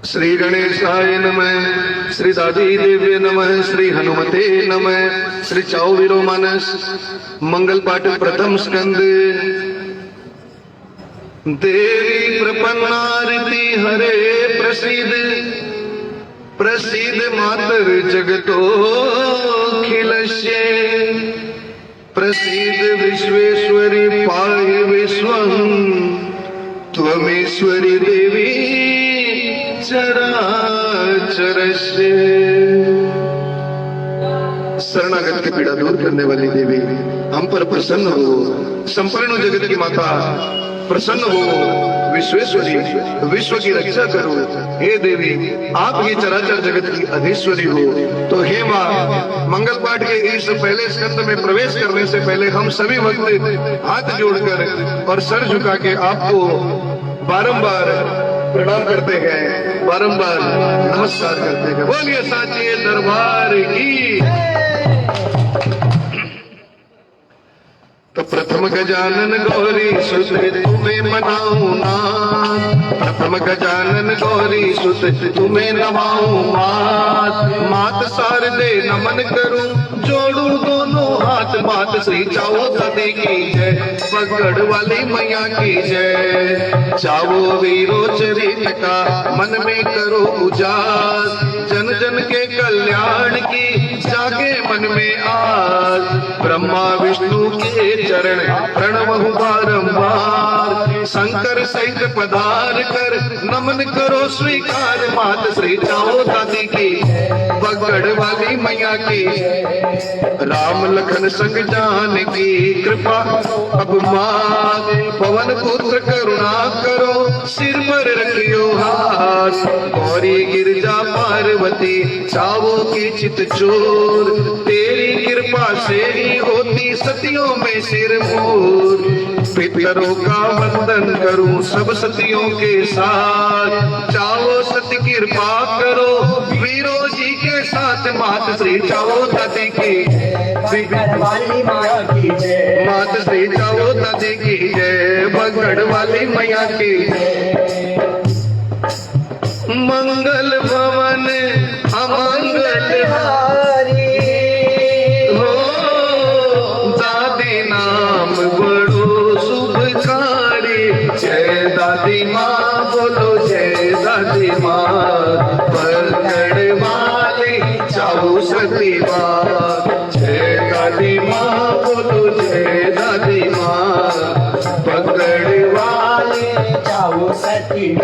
श्री गणेशाय नमः, श्री दादी देव्य नमः, श्री हनुमते नमः, श्री चाऊवीरो मानस मंगल पाठ प्रथम स्कंद। देवी प्रपन्नारती हरे प्रसिद्ध, प्रसिद्ध मातर जगतो खिलस्य, प्रसिद्ध विश्वेश्वरी पाहि विश्वं, त्वमेश्वरी देवी चराचरस्य। शरणागत की पीड़ा दूर करने वाली देवी, हम पर प्रसन्न हो। संपूर्ण जगत की माता प्रसन्न हो। विश्वेश्वरी, विश्व की रक्षा करो। हे देवी, आप ही चराचर जगत की अधीश्वरी हो। तो हे माँ, मंगल पाठ के इस पहले स्कंद में प्रवेश करने से पहले हम सभी भक्त हाथ जोड़कर और सर झुका के आपको बारंबार प्रणाम करते हैं, बारंबार नमस्कार करते हैं। बोलिए साचिए दरबार की। तो प्रथम गजानन गौरी सुत तुम्हें मनाऊं नाथ, प्रथम गजानन गौरी सुत तुम्हें नवाऊं मात, मात शारदे नमन करूं जोड़ू दोनों हाथ, मात श्री चावो दादी की जय, पगड़ वाली मैया की जय। चावो वीरो चरित का मन में करो उजास, जन जन के कल्याण की जागे मन में आस। ब्रह्मा विष्णु के चरण प्रणवहु बारंबार, शंकर सहित पधार कर नमन करो स्वीकार, मात श्री चावो दादी की, पगड़ वाली मैया की। राम लखन संग जानकी कृपा अब मात, पवन पुत्र करुणा करो सिर पर रखियो हाथ। गौरी गिरजा पार्वती चावो की चित चोर, तेरी कृपा से ही होती सतियों में सिर मोर। पितरों का वंदन करूं सब सतियों के साथ, चावो सती कृपा करो वीरों जी के साथ, मात श्री चावो दादी की, वाली माया की जय, मात श्री चावो दादी की जय, बगड़ वाली मैया की जय। मंगल भवन अमंगल हारी हो, दादी नाम बड़ो शुभकारी। जय दादी माँ बोलो जय दादी माँ, पकड़ वाली चाहू सती माँ। जय दादी माँ बोलो जय दादी माँ, पकड़ वाली चाहो सती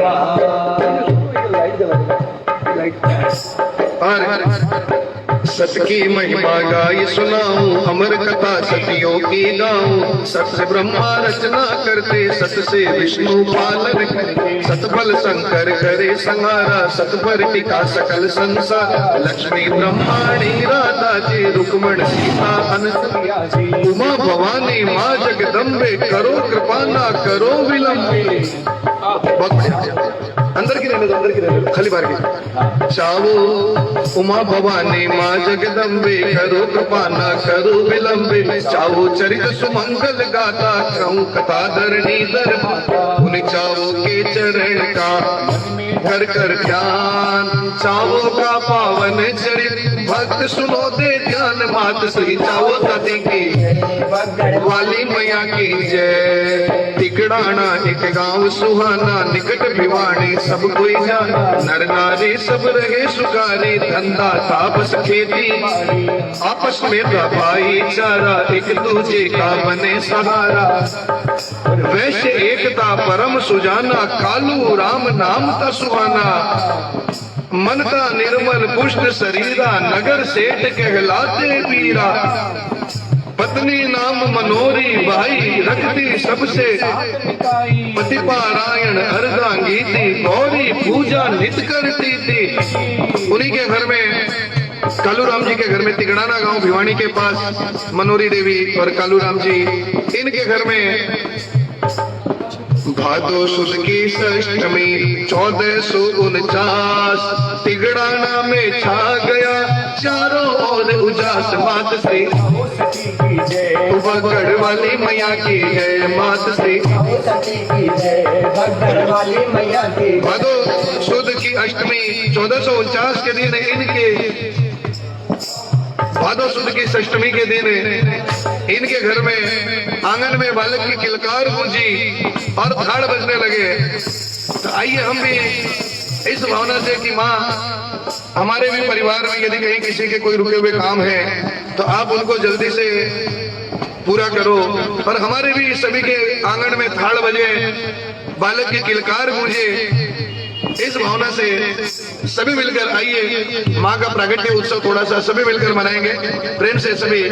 सत की महिमा गाई सुनाऊं, अमर कथा सतियों की गाऊं। सत से ब्रह्मा रचना करते, सत से विष्णु पालन करते, सत बल शंकर करे संहारा, सत पर टिका सकल संसार। लक्ष्मी ब्रह्माणी राधा जी, रुक्मण सीता अनसुया जी, उमा भवानी माँ जगदम्बे, करो कृपा ना करो विलंब। अंदर की रहने दो, अंदर की रहने दो, खाली बार की। चावो उमा भवानी माँ जगदम्बे, करो कृपा ना करो विलंबे। चावो चरित सुमंगल गाता, कहूँ कथा धरणी दरबाता, उन चावो के चरण का कर कर ध्यान। चावो का पावन चरित भक्त सुनो दे ध्यान, मात श्री चावो दादी की, वाली मैया की जय। टिकड़ाना एक गांव सुहाना, निकट भिवानी सब कोई जाना, नर नारी सब रहे सुखारी, धंधा तापस खेती आपस में भाईचारा, एक दूजे का बने सहारा। वैश्य एकता परम सुजाना, कालू राम नाम ता सुहाना। मनता निर्मल पुष्ट शरीरा, नगर सेठ कहलाते वीरा। पत्नी नाम मनोरी भाई, रखती सबसे पति पारायण अर्धांगी थी, गौरी पूजा नित करती थी। उन्हीं के घर में, कालू राम जी के घर में, तिगड़ाना गांव भिवानी के पास मनोरी देवी और कालू राम जी, इनके घर में भादो सुद की षष्टमी 1449, तिगड़ाना में छा गया चारों ओर उजास। मात श्री बगड़ वाली मैया की जय, मात श्री की जय, बगड़ वाली मैया की। भादो सुद की अष्टमी 1449 के दिन इनके भादो सुद की षष्टमी के दिन इनके घर में आंगन में बालक की किलकार गूंजी और थाड़ बजने लगे। तो आइए हम भी इस भावना से कि माँ हमारे भी परिवार में यदि कहीं किसी के कोई रुके हुए काम है तो आप उनको जल्दी से पूरा करो, और हमारे भी सभी के आंगन में थाड़ बजे, बालक की किलकार गूंजे। इस भावना से सभी मिलकर आइए माँ का प्रागट्य उत्सव थोड़ा सा सभी मिलकर मनाएंगे प्रेम से सभी।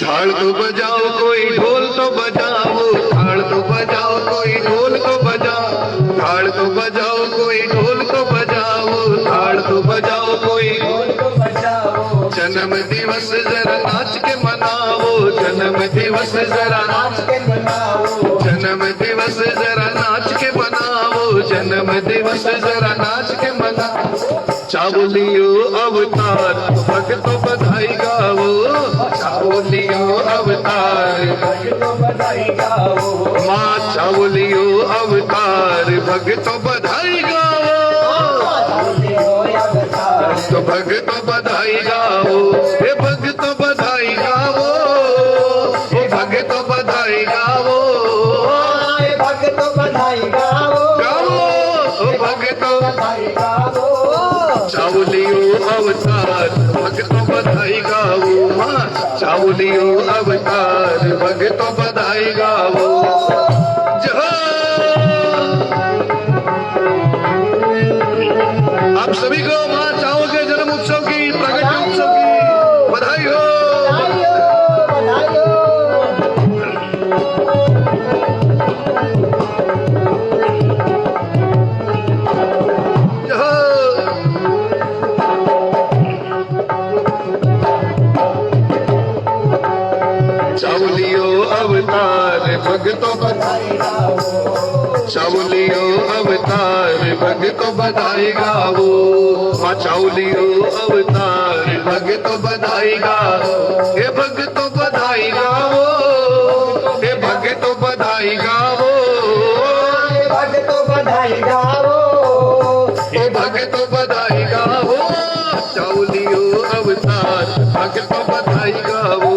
थाल तो बजाओ कोई ढोल तो बजाओ, थाल तो बजाओ कोई ढोल तो बजाओ, थाल तो बजाओ कोई ढोल तो बजाओ, थाल तो बजाओ कोई ढोल को बजाओ, जन्म दिवस जरा नाच के मनाओ, जन्म दिवस जरा नाच के मनाओ, जन्म दिवस जरा नाच के मनाओ, जन्म दिवस जरा नाच के मनाओ। चावलियो अवतार भक्तों बधाई गाओ, चावलियो अवतार भक्तों बधाई गाओ, माँ चावलियो अवतार भक्तों बधाई गाओ, तो भक्तों बधाई गाओ, हे भक्तों बधाई गाओ, हे भक्तों बधाई गाओ, भक्तों बधाई गाओ, गाओ ओ भक्तों बधाई गाओ, चावलियो अवतार भक्तों बधाई गाओ, माँ चावलियो अवतार भक्तों बधाई गाओ। आप सभी को माँ चावल के जन्म उत्सव की, प्रगट उत्सव की बधाई हो। बधाई हो। चावलियो अवतार भक्तों बधाई गाओ, चावलियो अवतार भक्तों बधाई गाओ, माँ चावलियो अवतार भक्तों बधाई गाओ, हे भक्तों बधाई गाओ, हे भक्तों बधाई गाओ, भक्तों बधाई गाओ, हे भक्तों बधाई गाओ। चावलियो अवतार भक्तों बधाई गाओ,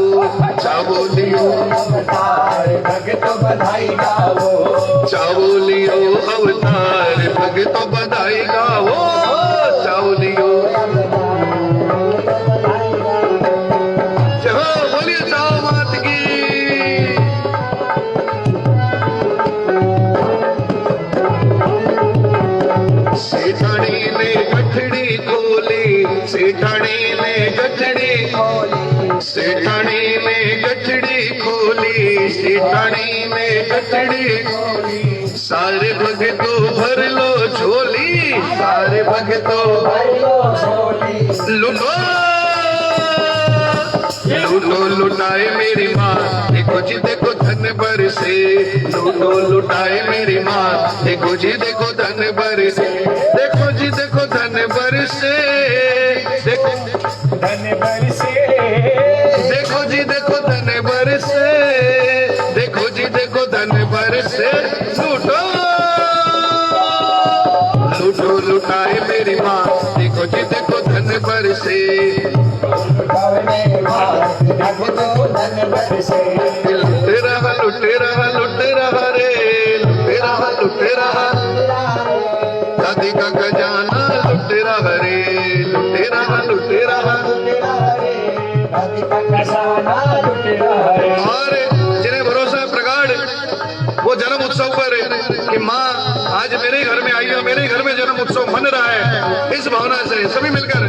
चावलियो अवतार भक्तों बधाई गाओ, चावलियो अवतार भक्तों बधाई गाओ, चावलियो जय हो, बोलिए चाव मात की। सेठानी ने गठड़ी खोली, सेठानी ने गठड़ी, सेठानी ने गठड़ी खोली, सेठानी ने गठड़ी, सारे भक्तों भर लो झोली, सारे भक्तों लूटो लूटो लुटाए मेरी माँ, देखो जी देखो धन बरसे, लूटो लुटाए मेरी माँ, देखो जी देखो धन बरसे, देखो जी देखो धन बरसे, देखो धन बरसे, देखो जी देखो धन बरसे, देखो जी देखो धन बरसे, लूटो लूटो लुटाए मेरी माँ, देखो जी देखो धन बरसे, धन बरसे, लुटे रहा लुटे रहा लुटे रहा रे, लुटे रहा लुटे रहा, दादी का खजाना लुटे रहा रे, लुटे रहा लुटे रहा। और जिन्हें भरोसा है प्रगाढ़ वो जन्म उत्सव पर कि माँ आज मेरे घर में आई है, मेरे घर में जन्म उत्सव मन रहा है, इस भावना से सभी मिलकर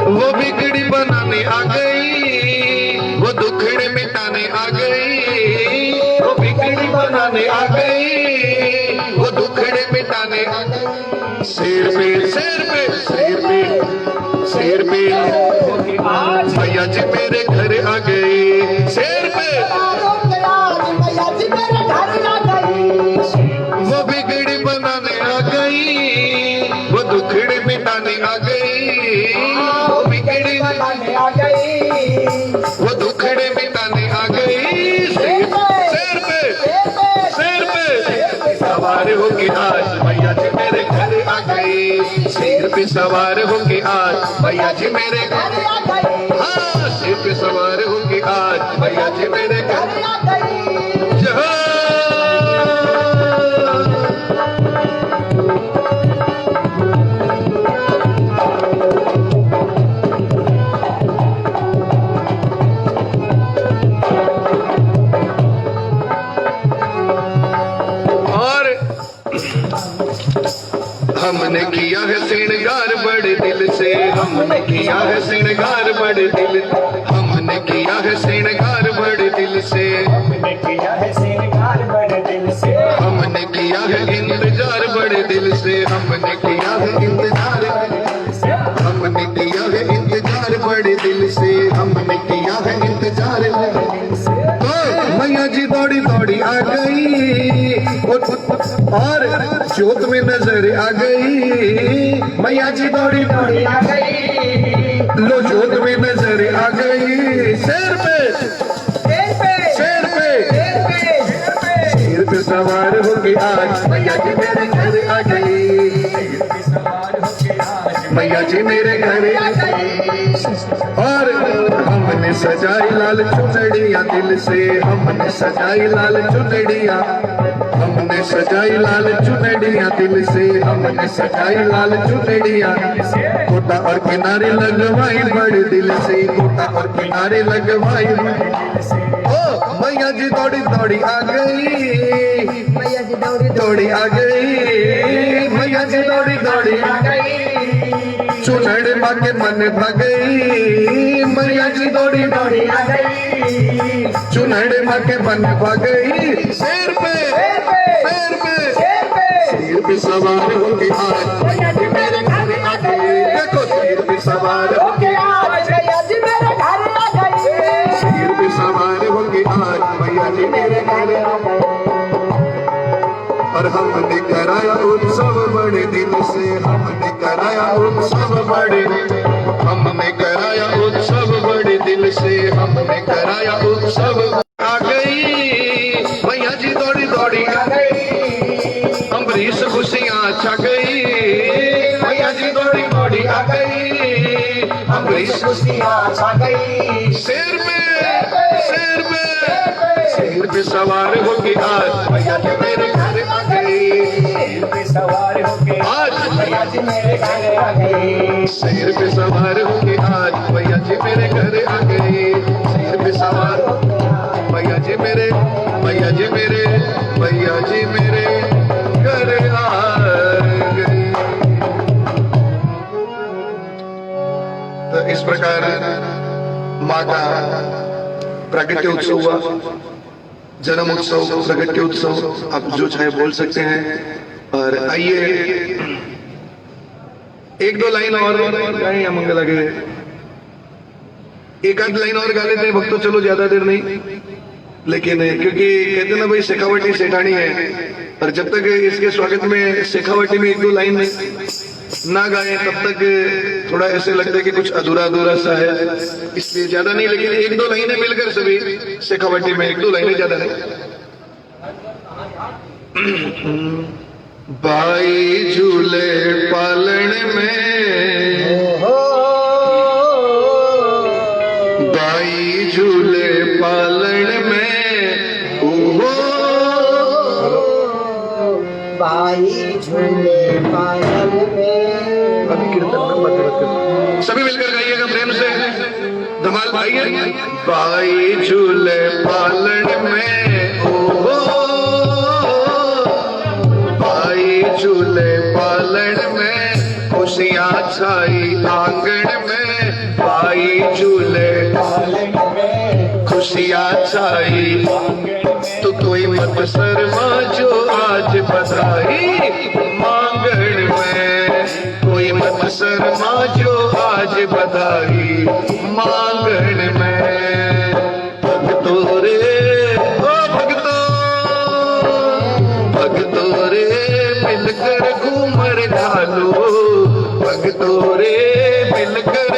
वो बिगड़ी बनाने आ गई, वो दुखड़े मिटाने आ गई, वो बिगड़ी बनाने आ गई, वो दुखड़े मिटाने आ गई। शेर पे शेर पे शेर पे शेर पे भैया जी मेरे घर आ गए, शेर पे वो बिगड़ी बनाने आ गई, वो दुखड़े मिटाने आ गई, वो बिगड़ी बनाने आ गई, वो दुखड़े मिटाने आ गई। शेर पे शेर पे सवार होगी आज भैया जी मेरे घर सिर पे सवार होके आज भैया जी मेरे घर, आ गई हाँ सिर पे सवार होके आज भैया जी मेरे घर। आ गई जहाँ हमने किया है श्रृंगार बड़े दिल से, हमने किया है श्रृंगार बड़े दिल, हमने किया है श्रृंगार बड़े दिल से, हमने किया है श्रृंगार बड़े दिल से, हमने किया है इंतजार बड़े दिल से, हमने किया है इंतजार, हमने किया है इंतजार बड़े दिल से, हमने किया है इंतजार। तो मैया जी दौड़ी दौड़ी आ गई और जोत में नजर आ गई, मैया जी दौड़ी दौड़ी आ गई लो जोत में नजर आ गई। शेर पे शेर पे शेर पे शेर पे शेर पे सवार होके आज मैया जी मेरे घर आ गई, सवार होके आज मैया जी मेरे घर आ गई। और हमने सजाई लाल चुनड़िया दिल से, हमने सजाई लाल चुनड़िया, हमने सजाई लाल चुनड़िया दिल से, हमने सजाई लाल चुनड़िया। गोटा और किनारे लगवाई बड़े दिल से, गोटा और किनारे लगवाई। ओ मैया जी दौड़ी दौड़ी आ गई, मैया जी दौड़ी दौड़ी आ गई, मैया जी दौड़ी दौड़ी आ गई चुनड़ माँ के मन भाग गई, मैया जी दौड़ी दौड़ी आ गई चुनड़ माँ के मन भाग गई। शेर पे शेर पे शेर पे शेर पे शेर पे सवार होके आज मैया जी मेरे घर आ गई, देखो शेर पे सवार होके आज मैया जी मेरे घर आ गई, शेर पे सवार होके आज मैया जी मेरे घर आ गए। और हमने कराया उत्सव बड़े दिल से, हमने कराया उत्सव बड़े, हमने कराया उत्सव बड़े दिल से, हमने कराया उत्सव। आ गई मैया जी दौड़ी दौड़ी आ गई अम्बरीश खुशियाँ छा गई, मैया जी दौड़ी दौड़ी आ गई अम्बरीश। खुशियाँ छा गई शेर पे शेर पे शेर पे सवार होके आज मैया जी मेरे घर आ गई, शेर पे सवार होके आज मैया जी मेरे घर आ गई, शेर पे सवार होके आज मैया जी मेरे घर आ गई, शेर पे सवार मैया जी मेरे, मैया जी मेरे, मैया जी मेरे घर आ गई। तो इस प्रकार माँ का प्रागट्य उत्सव हुआ, जन्म उत्सव, प्रगट्य उत्सव, आप जो चाहे बोल सकते हैं। और आइए एक दो लाइन और गाएं या मंगल आगे एक आध लाइन और गा लेते हैं भक्तों, चलो ज्यादा देर नहीं। लेकिन क्योंकि कहते ना भाई शेखावटी सेठानी है, और जब तक इसके स्वागत में शेखावटी में एक दो लाइन ना गाएं तब तक थोड़ा ऐसे लगता है कि कुछ अधूरा अधूरा सा है, इसलिए ज्यादा नहीं। लेकिन एक दो लाइनें मिलकर सभी शेखावटी में, एक दो लाइनें ज्यादा नहीं। बाई झूले पालन में, बाई झूले पालन में, ओहो बाई झूले पालन में। अभी कीर्तन सभी मिलकर गाइएगा प्रेम से, धमाल भाइये। बाई झूले पालन में, ओहो बाई झूले पालन में, खुशियाँ छाई आंगन में, बाई झूले पालन में खुशियाँ छाई। तो कोई मत शर्मा जो आज बधाई मांगण में, कोई मत शर्मा जो आज बधाई मांगण में। भक्तों रे ओ भक्तों, भक्तों रे मिलकर घूमर घालो, भक्तों रे मिलकर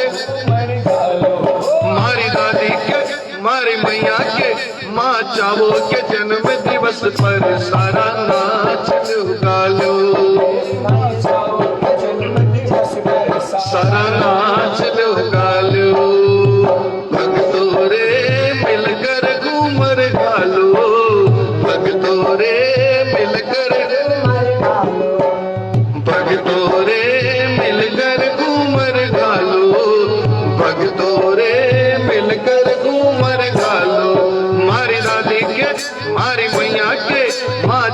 मारी दादी के, मारी मैया के, माँ चावो के जन्म दिवस पर सारा नाच गा लो। जन्म दिवस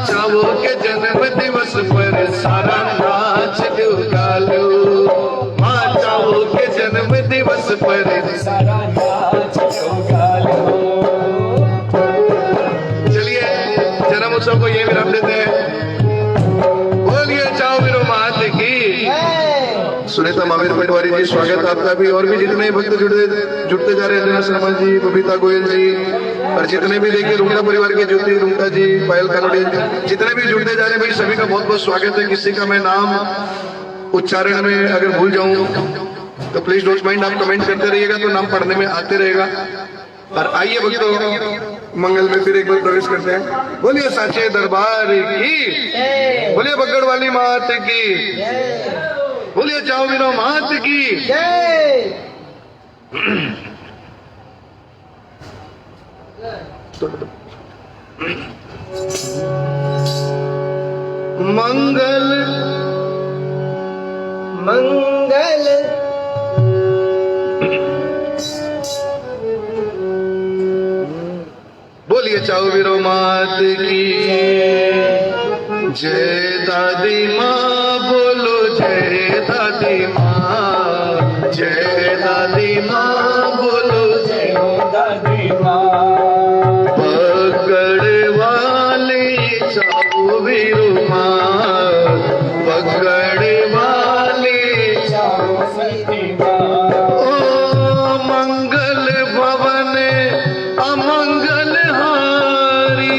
चावो के जन्म दिवस पर सारा नाच लुटा लो। माँ चावो के जन्म दिवस पर सारा नाच लुटा लो। चलिए जन्म उत्सव को ये विराम देते हैं। बोलिए चाओ वीरो मात की। सुनीता महावीर पटवारी जी स्वागत आपका भी। और भी जितने भक्त जुड़ते जा रहे हैं, दिनेश शर्मा जी, बबीता गोयल जी, और जितने भी देखिए रुंगटा परिवार के ज्योति रुंगटा जी, पायल कानोडिया जी, जितने भी जुड़ते जा रहे हैं भाई सभी का बहुत बहुत स्वागत है। किसी का मैं नाम उच्चारण में अगर भूल जाऊं तो प्लीज डोंट माइंड, आप कमेंट करते रहिएगा तो नाम पढ़ने में आते रहेगा। और आइए भक्तों मंगल में फिर एक बार प्रवेश करते हैं। बोलिए साचे दरबार की, बोलिए बगड़ वाली मात की, बोलिए चाओ वीरो मात की। मंगल मंगल बोलिए चाओ वीरो मात की जय। दादी माँ बोलो जय दादी माँ, जय दादी माँ बोलो जय दादी माँ। पकड़ वाले चाओ वीरो माँ, पकड़ वाले चाओ सती माँ। ओ मंगल भवन अमंगल हारी,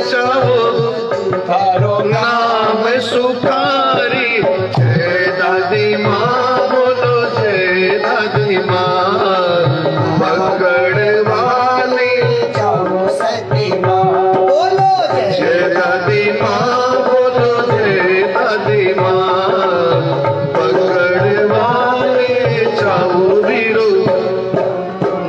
चाहो थारो नाम सुखारी। जय दादी माँ बोलो जय दादी माँ, पकड़ वाली चाओ सती माँ। बोलो जय दादी माँ बोलो जय दादी माँ, पकड़ वाले चाहो वीरो।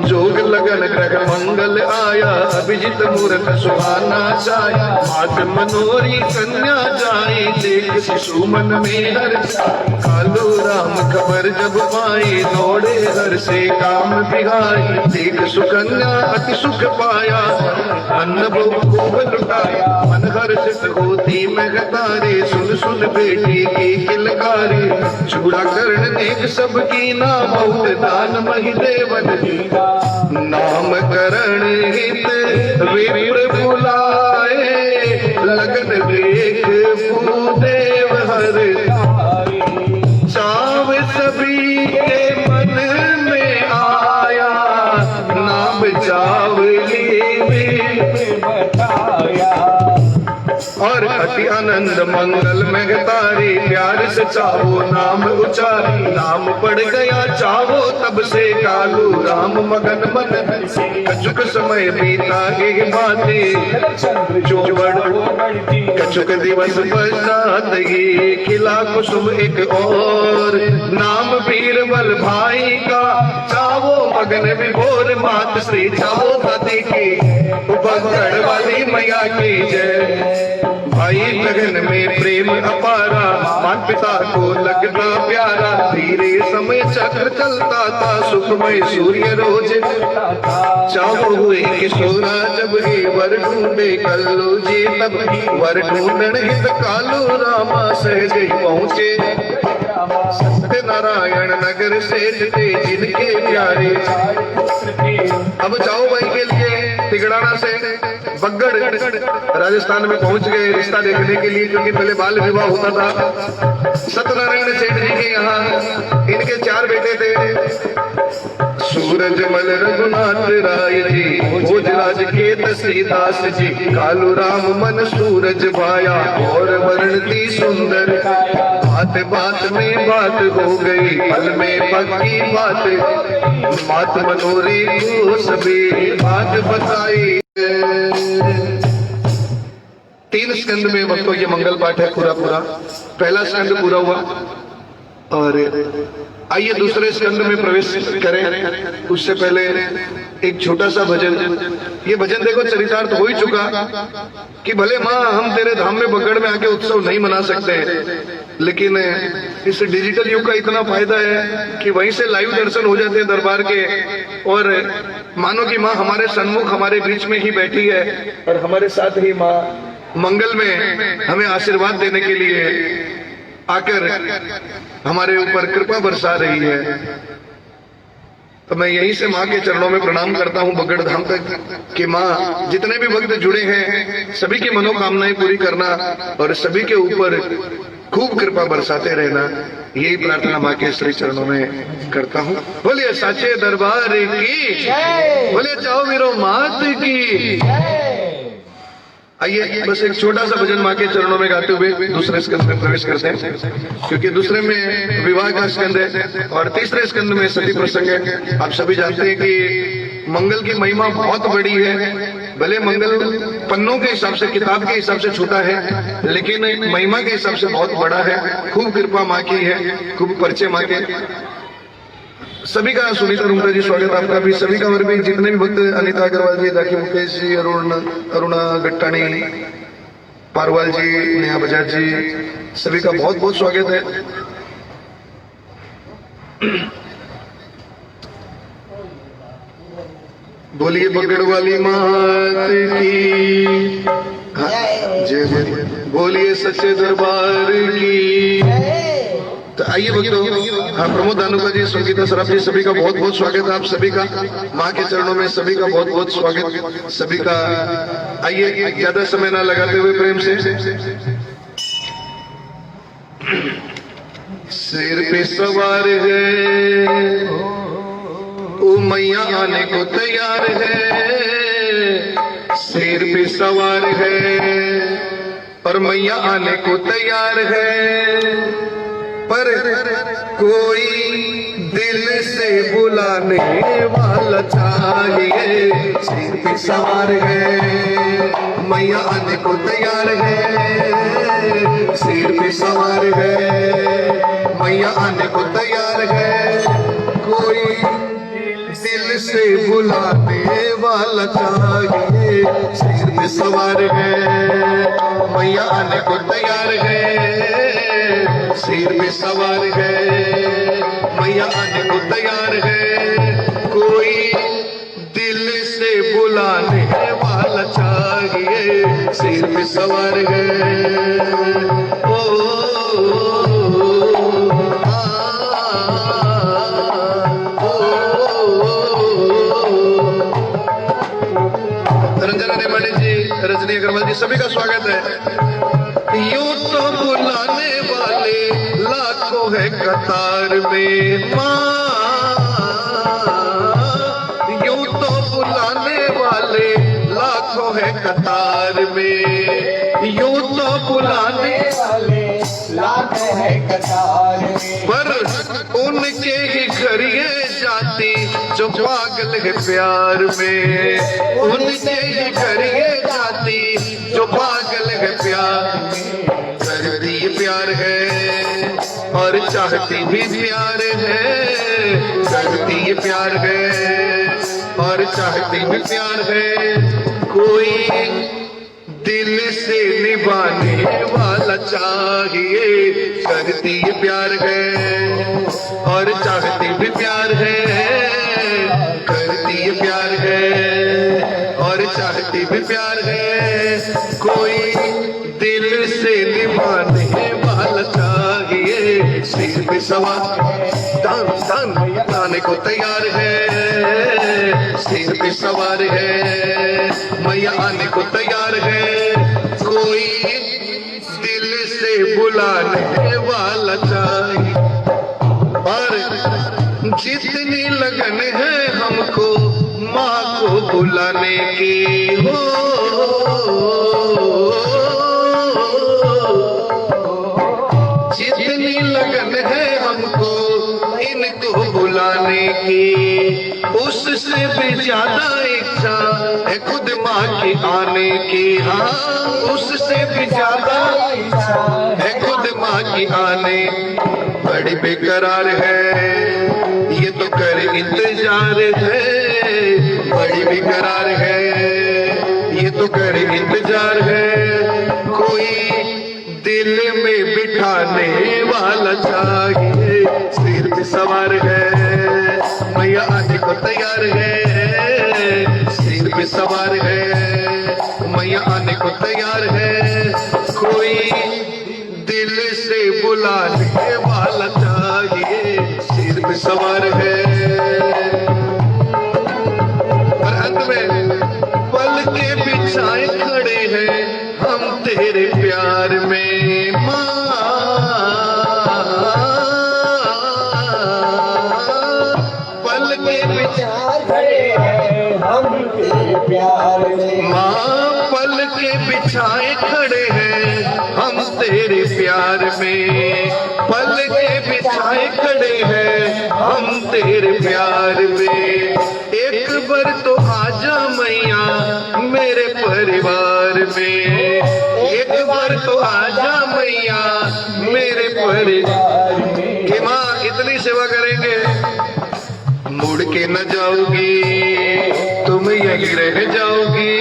जोग लगन ग्रह मंगल आया, अभिजित मूर्त सुहाना छाया। मात मनोरी कन्या जाई, देख शिशु मन में हर्ष। कालू राम खबर जब पाई, दौड़े हर से काम बिहाई। देख सुकन्या अति सुख पाया, अन्न खूब लुटाया। मन हर्षित होती महतारे, सुन सुन बेटी की किलकारी। चूड़ा कर्ण देख सबकी ना, बहुत दान मही देवन दीना। नामकरण हित वीर बुलाए, लगन देख भूदेव हर चाव सभी के मन में आया। नाम चावली बताया। और अति आनंद मंगल महतारी, प्यार से चाहो नाम उचारी। नाम पड़ गया चाहो तब से, कालू राम मगन मन हंसी। कछुक समय बीता ये बातें, जो बढ़ती कछुक दिवस पश्चात ही खिला कुसुम एक और। नाम बीरबल भाई का, चाहो मगन विभोर। मात श्री चाहो दादी की, पकड़ वाली मैया की जय। भाई लगन में प्रेम अपारा, माता पिता को लगता प्यारा। धीरे समय चक्र चलता था, सुखमय सूर्य रोज चाहो हुए किशोरा। जब ही वर ढूंढे कल्लू जी, तब वर ढूंढन हित कालू रामा सहज ही पहुँचे। सत्यनारायण नगर सेठ थे जिनके प्यारे। अब चाओ भाई के लिए तिगड़ाना से बगड़ राजस्थान में पहुंच गए रिश्ता देखने के लिए, क्योंकि पहले बाल विवाह होता था। सत्यनारायण सेठ जी के यहाँ इनके 4 बेटे थे। सूरजमल रघुनाथ राय जी, भोजराज के तसीदास जी। कालू राम मन सूरज भाया, और वर्णती सुंदर। बात बात में बात हो गई, पल में पक्की बात। मात मनोरी को सभी बात बताई। 3 स्कंद में भक्तों ये मंगल पाठ है पूरा। पहला स्कंद पूरा हुआ और आइए दूसरे स्कंद में प्रवेश करें। उससे पहले एक छोटा सा भजन। ये भजन देखो चरितार्थ हो ही चुका कि भले माँ हम तेरे धाम में बगड़ में आके उत्सव नहीं मना सकते, लेकिन इस डिजिटल युग का इतना फायदा है कि वहीं से लाइव दर्शन हो जाते हैं दरबार के, और मानो कि माँ हमारे सन्मुख हमारे बीच में ही बैठी है और हमारे साथ ही माँ मंगल में हमें आशीर्वाद देने के लिए आकर हमारे ऊपर कृपा बरसा रही है। तो मैं यहीं से माँ के चरणों में प्रणाम करता हूँ बगड़ धाम तक कि माँ जितने भी भक्त जुड़े हैं सभी की मनोकामनाएं पूरी करना और सभी के ऊपर खूब कृपा बरसाते रहना, यही प्रार्थना माँ के श्री चरणों में करता हूँ। बोलिए साचे दरबार की, बोलिए चाहो वीरो मात की। आइए बस एक छोटा सा भजन माँ के चरणों में गाते हुए दूसरे स्कंद में प्रवेश करते हैं, क्योंकि दूसरे में विवाह का स्कंद है और तीसरे स्कंद में सती प्रसंग है। आप सभी जानते हैं कि मंगल की महिमा बहुत बड़ी है। भले मंगल पन्नों के हिसाब से, किताब के हिसाब से छोटा है, लेकिन महिमा के हिसाब से बहुत बड़ा है। खूब कृपा माँ की है, खूब परिचय माँ के। सभी का सुनीता रुंगटा जी स्वागत आपका भी, सभी का। और भी जितने भी भक्त, अनिता अग्रवाल जी, राखी मुकेश जी, अरुणा गट्टानी, पारवाल जी, नेहा बजाज जी, सभी का बहुत बहुत स्वागत है। बोलिए बगड़ वाली मात की जय, बोलिए सच्चे दरबार की। तो आइए भक्तों, हाँ प्रमोद दानुका जी, संगीता सराफ जी, सभी का बहुत बहुत स्वागत है। आप सभी का माँ के चरणों में सभी का बहुत बहुत स्वागत सभी का। आइए ज्यादा समय ना लगाते हुए प्रेम से सिर पे सवार है ओ मैया आने को तैयार है, सिर पे सवार है और मैया आने को तैयार है, पर कोई दिल से बुलाने वाला चाहिए। सिर पे सवार है मैया आने को तैयार है, सिर पे सवार है मैया आने को तैयार है, कोई दिल से बुलाने वाला चाहिए। सिर पे सवार है मैया आने को तैयार है, सिर पे सवार है मैया आने को तैयार है, कोई दिल से बुलाने वाला चाहिए। सिर पे सवार है रंजना नेमानी जी, रजनी अग्रवाल जी, सभी का स्वागत है। यूं तो बुलाने वाले लाखों है कतार में माँ, यूं तो बुलाने वाले लाखों है कतार में, यूं तो बुलाने वाले लाख है कतार में, पर उनके ही घर ये जाती जो पागल है प्यार में, उनके ही घर ये जाती जो पागल है प्यार में, करती प्यार है और चाहती भी प्यार है, करती प्यार है और चाहती भी प्यार है, कोई दिल से निभाने वाला चाहिए। करती प्यार है और चाहती भी प्यार है, करती प्यार है और चाहती भी प्यार है, कोई दिल से निभाने वाला चाहिए। सिर पे सवार दान आने को तैयार है, सिर पे सवार है मैया आने को तैयार है, कोई दिल से बुलाने वाला चाहिए। और जितनी लगन है हमको माँ को बुलाने की हो, जितनी लगन है हमको इनको बुलाने की, उससे भी ज्यादा इच्छा है खुद माँ की आने की। हाँ, उससे भी ज्यादा इच्छा है खुद माँ की आने। बड़ी बेकरार है ये तो कर इंतजार है, बड़ी बेकरार है, ये तो करे इंतजार है, कोई दिल में बिठाने वाला चाहिए। सिर पे सवार है, मैया आने को तैयार है, सिर पे सवार है, मैया आने को तैयार है, कोई दिल से बुलाने वाला चाहिए। सिर पे सवार है। और अंत में पल के बिछाए खड़े हैं हम तेरे प्यार में माँ, पल के बिछाए खड़े हैं हम तेरे प्यार में। माँ, पल के बिछाए खड़े हैं हम तेरे प्यार में, पल के बिछाए खड़े हैं हम तेरे प्यार में। एक बार तो आजा मैया मेरे परिवार में, एक बार तो आजा मैया मेरे परिवार में। कि माँ इतनी सेवा करेंगे, मुड़ के न जाओगी तुम यहीं रह जाओगी,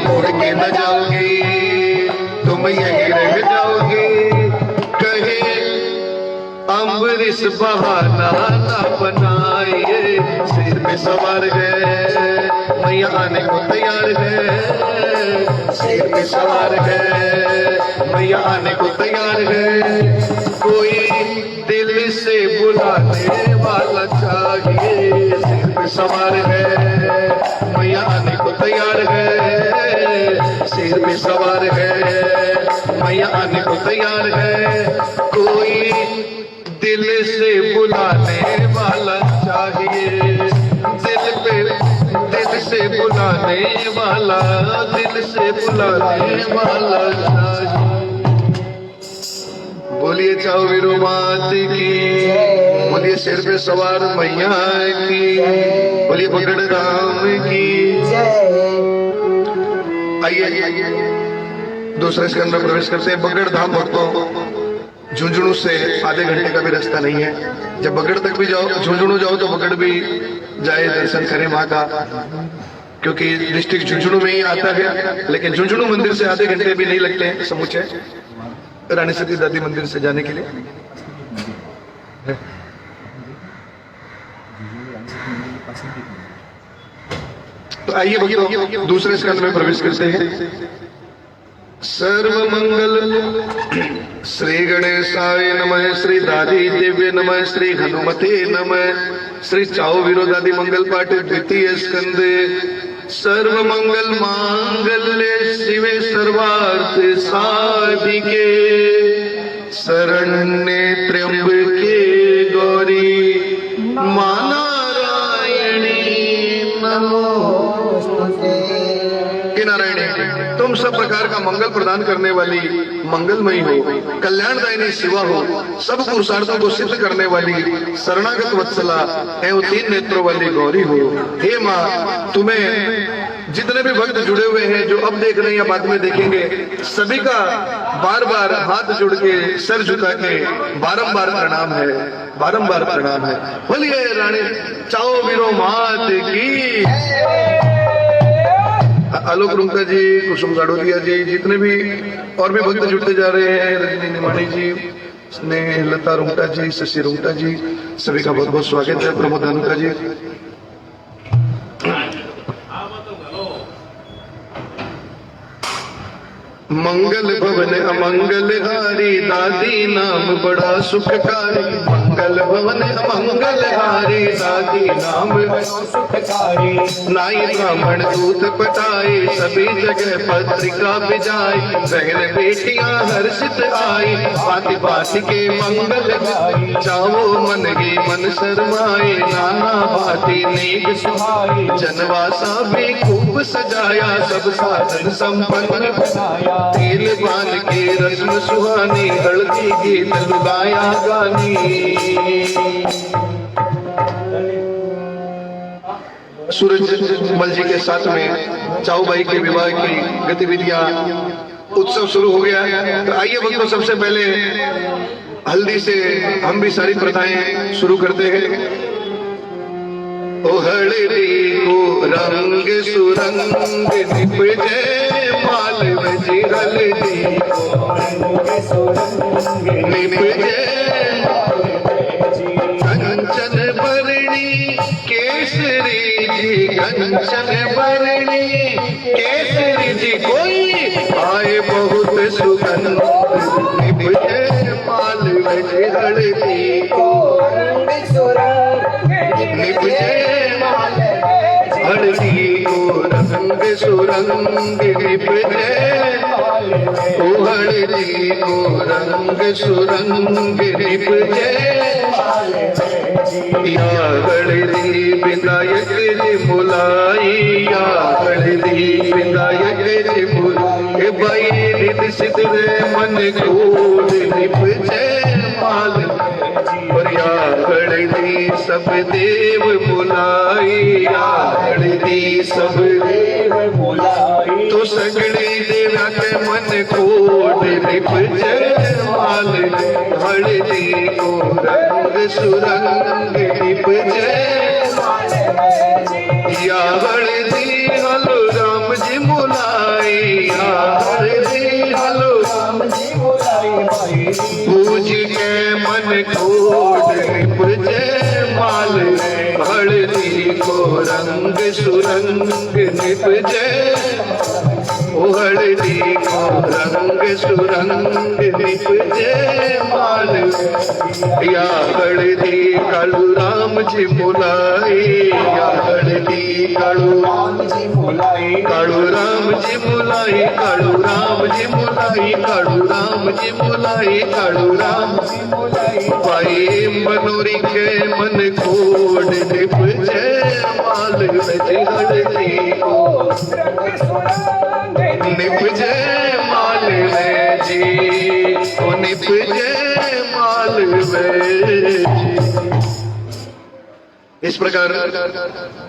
मुड़ के न जाओगी तुम यहीं रह जाओगी। कहे अम्बरीश बहाना ना बनाइए, सिर पे सवार है, मैया आने को तैयार है, सिर पे सवार है, मैया आने को तैयार है, कोई दिल से बुलाने वाला चाहिए। सिर पे सवार है, मैया आने को तैयार है, सिर पे सवार है, मैया आने को तैयार है, कोई दिल से बुलाने वाला चाहिए। दिल से बुलाने वाला, दिल से बुलाने वाला चाहिए। बोलिए चाओ वीरो मात की, बोलिए सिर पे सवार मैया की, बोलिए बगड़ राम की। आइए दूसरे स्कंद में प्रवेश करते हैं। बगड़ धाम भक्तों, झुंझुनू से आधे घंटे का भी रास्ता नहीं है। जब बगड़ तक भी जाओ, झुंझुनू जाओ तो बगड़ भी जाए, दर्शन करें माँ का, क्योंकि डिस्ट्रिक्ट झुंझुनू में ही आता है। लेकिन झुंझुनू मंदिर से आधे घंटे भी नहीं लगते हैं समूचे रानी सती दादी मंदिर से जाने के लिए। तो आइए भक्तों दूसरे स्कंद में प्रवेश करते हैं। सर्व मंगल श्री गणेशाय नमः, श्री दादी दिव्य नमः, श्री हनुमते नमः, श्री चाओ वीरो दादी मंगल पाठ द्वितीय स्कंद। सर्व मंगल मांगल्ये शिवे सर्वार्थ साधिके, शरण्ये त्र्यंबके गौरी मा नारायणी नमोस्तुते। हे नारायणी, तुम सब प्रकार का मंगल प्रदान करने वाली मंगलमयी हो, कल्याणदायिनी शिवा हो, सब पुरुषार्थों को सिद्ध करने वाली शरणागत वत्सला एवं तीन नेत्रों वाली गौरी हो। हे माँ, तुम्हें जितने भी भक्त जुड़े हुए हैं, जो अब देख रहे हैं या बाद में देखेंगे, सभी का बार बार हाथ जोड़ के सर झुका के बारंबार प्रणाम है, बारंबार प्रणाम है। बोलिए रानी चाओ वीरो मात की। आलोक रुंका जी, कुसुम गाड़ोदिया जी, जितने भी और भी भक्त जुड़ते जा रहे हैं, रजनी निमाणी जी, स्नेह लता रुंका जी, शशि रुंका जी, सभी का बहुत बहुत स्वागत है। प्रमोद अनुका जी, मंगल भवन अमंगल हारी, दादी नाम बड़ा सुखकारी। मंगल भवन अमंगल हारी, दादी नाम बड़ा सुखकारी। नाई ब्राह्मण दूत पटाए, सभी जगह पत्रिका बिजाई। बहन बेटियां हर्षित आई, बाति बाति के मंगल गाई। चाहो मन गे मन शर्माए, नाना बाती नेक सुहाई। जनवासा भी खूब सजाया, सब साधन संपन्न बनाया। तेल बान के रस्म सुहानी, हल्दी गीत लुगाया गानी। सूरज मल जी के साथ में चाऊ बाई के विवाह की गतिविधियां, उत्सव शुरू हो गया। तो आइए भक्तों, सबसे पहले हल्दी से हम भी सारी प्रथाएं शुरू करते हैं। हळदी को रंग सुरंग निपजे मालवजी हळदी निपजे कंचन बरणी केसरी जी कंचन बरणी केसरी जी कोई आए बहुत सुगंध निपजे मालवजी हळदी को निपजे हळदी को रंग सुरंग निपजे ओ हळदी को रंग सुरंग निपजे या हळदी विनायक जी मुलाई या हळदी विनायक जी मुलाई बाई नित सिद्धरे मन कोड निपजे माल और या हळदी सब देव बुलाई या हळदी सब देव बुलाई तो सगळे देवाचे मन कोड निपजे माल हळदी को रंग सुरंग निपजे या हळदी हलो राम जी मुलाई या हळदी हलो राम जी मुलाई पूज के मन कोड निपजे माल हळदी को रंग सुरंग निपजे ओ हळदी को रंग सुरंग निपजे माल या हळदी काळू राम जी मुलाई या हळदी काळू राम जी मुलाई काळू राम जी मुलाई काळू राम जी मुलाई काळू राम जी मुलाई काळू राम जी मुलाई पाई मनोरी के मन कोड निपजे माल जी हळदी को निपजे माल जी ओ निपजे माल जी। इस प्रकार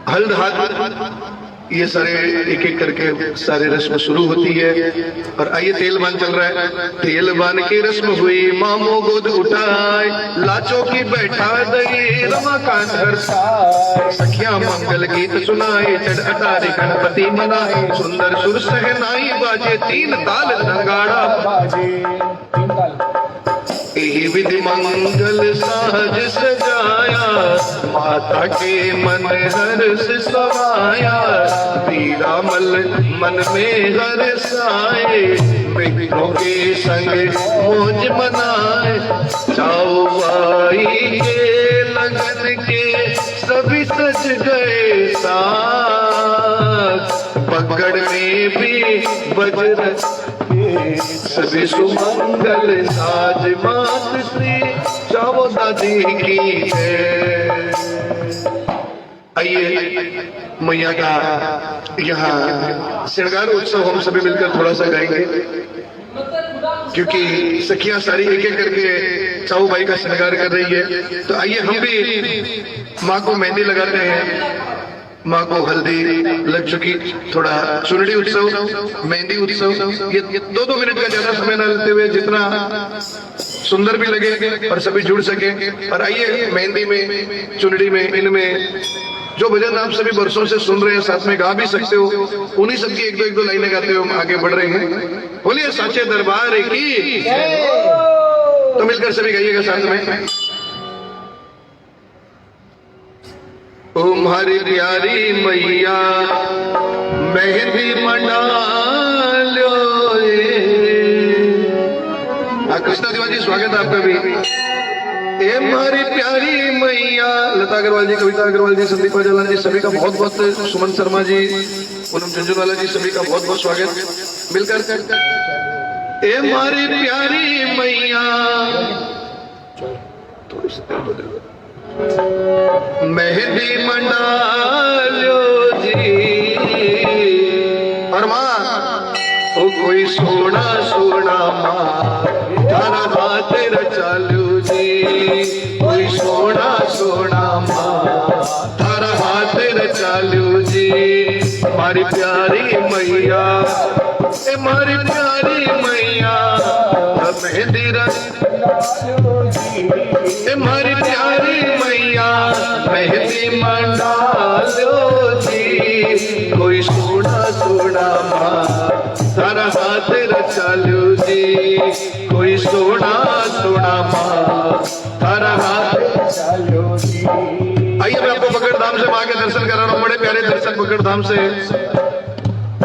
हल्द हाथ ये सारे एक एक करके सारे रस्म शुरू होती है और आइए तेल बान चल रहा है। तेल बान की रस्म हुई मामो गोद उठाए लाचो की बैठा दई रमाकांत हर्षाए सखिया मंगल गीत सुनाए चढ़ अटारी गणपति मनाए सुंदर सुर सहनाई बाजे तीन ताल नगाड़ा बाजे यही विधि मंगल साज सजाया माता के मन हर्ष समाया पीरामल मन में हर्षाए मित्रों के संग मौज मनाए जाओ भाई के लगन के सभी सज गए साथ पकड़ में भी बज सभी सुमंगल साज मात श्री चावदा दी की है। आइए मैया का यहाँ श्रृंगार उत्सव हम सभी मिलकर थोड़ा सा गाएंगे क्योंकि सखियां सारी एक एक करके चाऊ भाई का श्रृंगार कर रही है। तो आइए हम भी माँ को मेहंदी लगाते हैं। माँ को हल्दी लग चुकी, थोड़ा चुनरी उत्सव मेहंदी उत्सव ये 2-2 मिनट का ज्यादा समय न लेते हुए जितना सुंदर भी लगे और सभी जुड़ सके। और आइए मेहंदी में चुनरी में इनमें जो भजन आप सभी वर्षों से सुन रहे हैं साथ में गा भी सकते हो उन्हीं सबकी एक दो लाइनें गाते हुए हम आगे बढ़ रहे हैं। बोलिए साचे दरबार की तो मिलकर सभी गाइएगा साथ में। ओ हमारी प्यारी मैया मेहंदी मना लो कृष्णा दीवान जी स्वागत है आपका भी। ए हमारी प्यारी मैया लता अग्रवाल जी, कविता अग्रवाल जी, संदीप जालान जी सभी का बहुत बहुत, सुमन शर्मा जी, पूनम झुंझुनवाला जी सभी का बहुत बहुत स्वागत। मिलकर ए हमारी प्यारी मैया मेहंदी मंडा लो जी और माँ ओ कोई सोना सोना माँ तारा हाथ रचा लो जी, कोई सोना सोना माँ तारा हाथ रचा लो जी। हमारी प्यारी मैया हमारी प्यारी मैया मेहंदी रच हमारी प्यारी मैया मेहंदी मंडा हाथ रचा लो जी, कोई सोना सोना माँ थारा हाथ रचा लो जी। आइए मैं आपको बगड़ धाम से माँ के दर्शन करा रहा हूँ, बड़े प्यारे दर्शन बगड़ धाम से।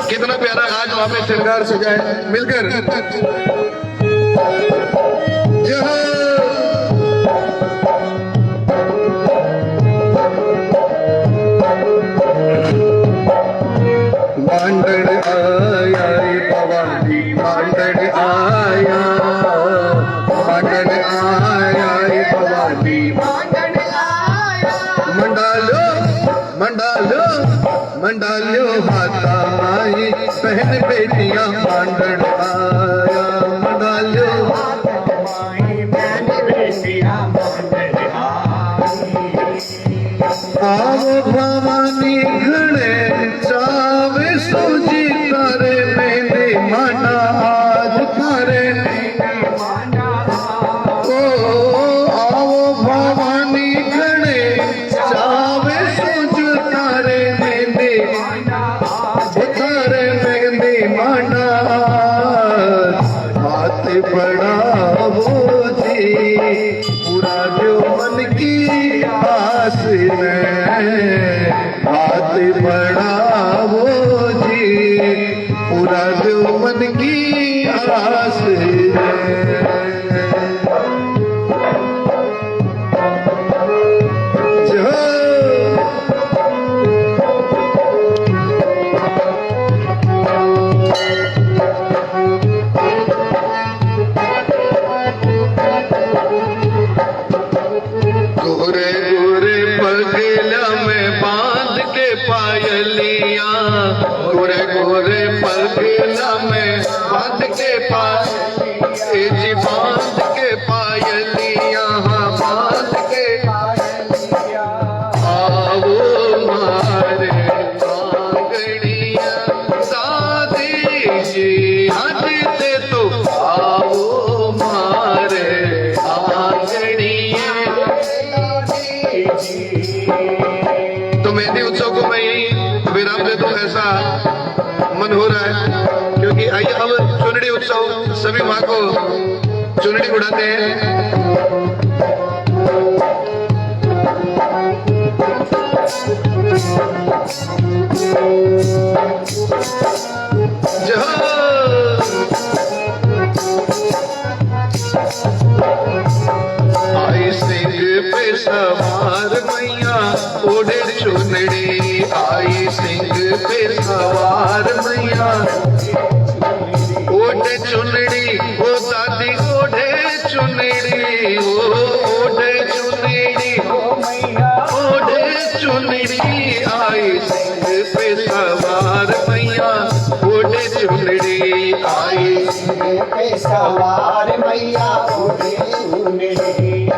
कितना प्यारा आज वहां पे श्रृंगार सजा है, मिलकर मांडण आया रे भवानी, मांडण आया, मांडण आया रे भवानी, मांडन आया मंडालो मंडालो मंडालो हाथा माई बहन बेटियां, मांडण आया मंडालो माई बहन बेटियां मांडन आओ भवानी घणे चावे सूजी तारे मेरे माना आज करे ओ आओ भवानी घणे चावे सूज तारे मेरे तारे मेरे माना हाथ बढ़ावो जी पूरा जो मन की आस में हाथ बढ़ावो जी पूरा जो मन की आस है। जो गोरे गोरे पगला में बांध के पायलियां, गोरे गोरे पगला में बांध के जी बांध के पायलियां, बांध के आओ मारे आंगड़िया दादी जी हज ते तो आओ मारे आंगड़िया। तो मेहंदी उत्सव को मैं यही विराम दे दूं, ऐसा मन हो रहा है, क्योंकि आइए अब चुनरी उत्सव सभी माँ को चुनरी उड़ाते हैं। आई सिंह पे सवार मैया ओढ़े चुनड़ी, आई सिंह पे सवार मैया ओढ़े चुनड़ी, ओ दादी ओढ़े चुनड़ी, ओ ओढ़े चुनड़ी, ओढ़े चुनड़ी, आई सिंह पे सवार मैया ओढ़े चुनड़ी, आई पे सवार मैया ओढ़े चुनरी,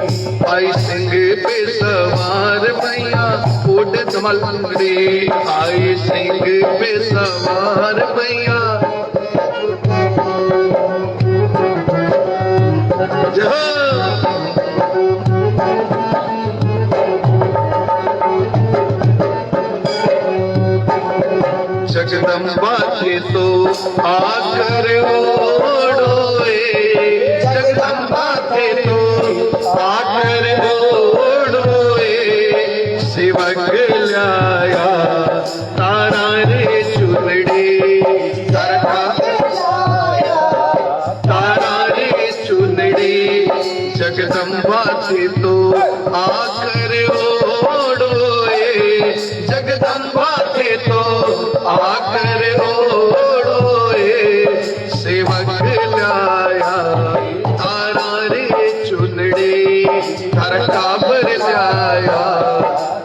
आई सिंह पे सवार मैया ओढ़ धमलड़ी, आई सिंह पे सवार मैया जगदम्बा के तो आकर ओढ़ोए, जगदम्बा के तो आकर ओढ़ोए, सेवक लाया तारा रे चुनड़ी, तारा रे चुनड़ी, जगदम्बा के तो आकर ओढ़ोए, जगदम्बा के तो आकर ओढ़ोए, सेवक लाया तारा रे चुनड़ी, तारा काबर लाया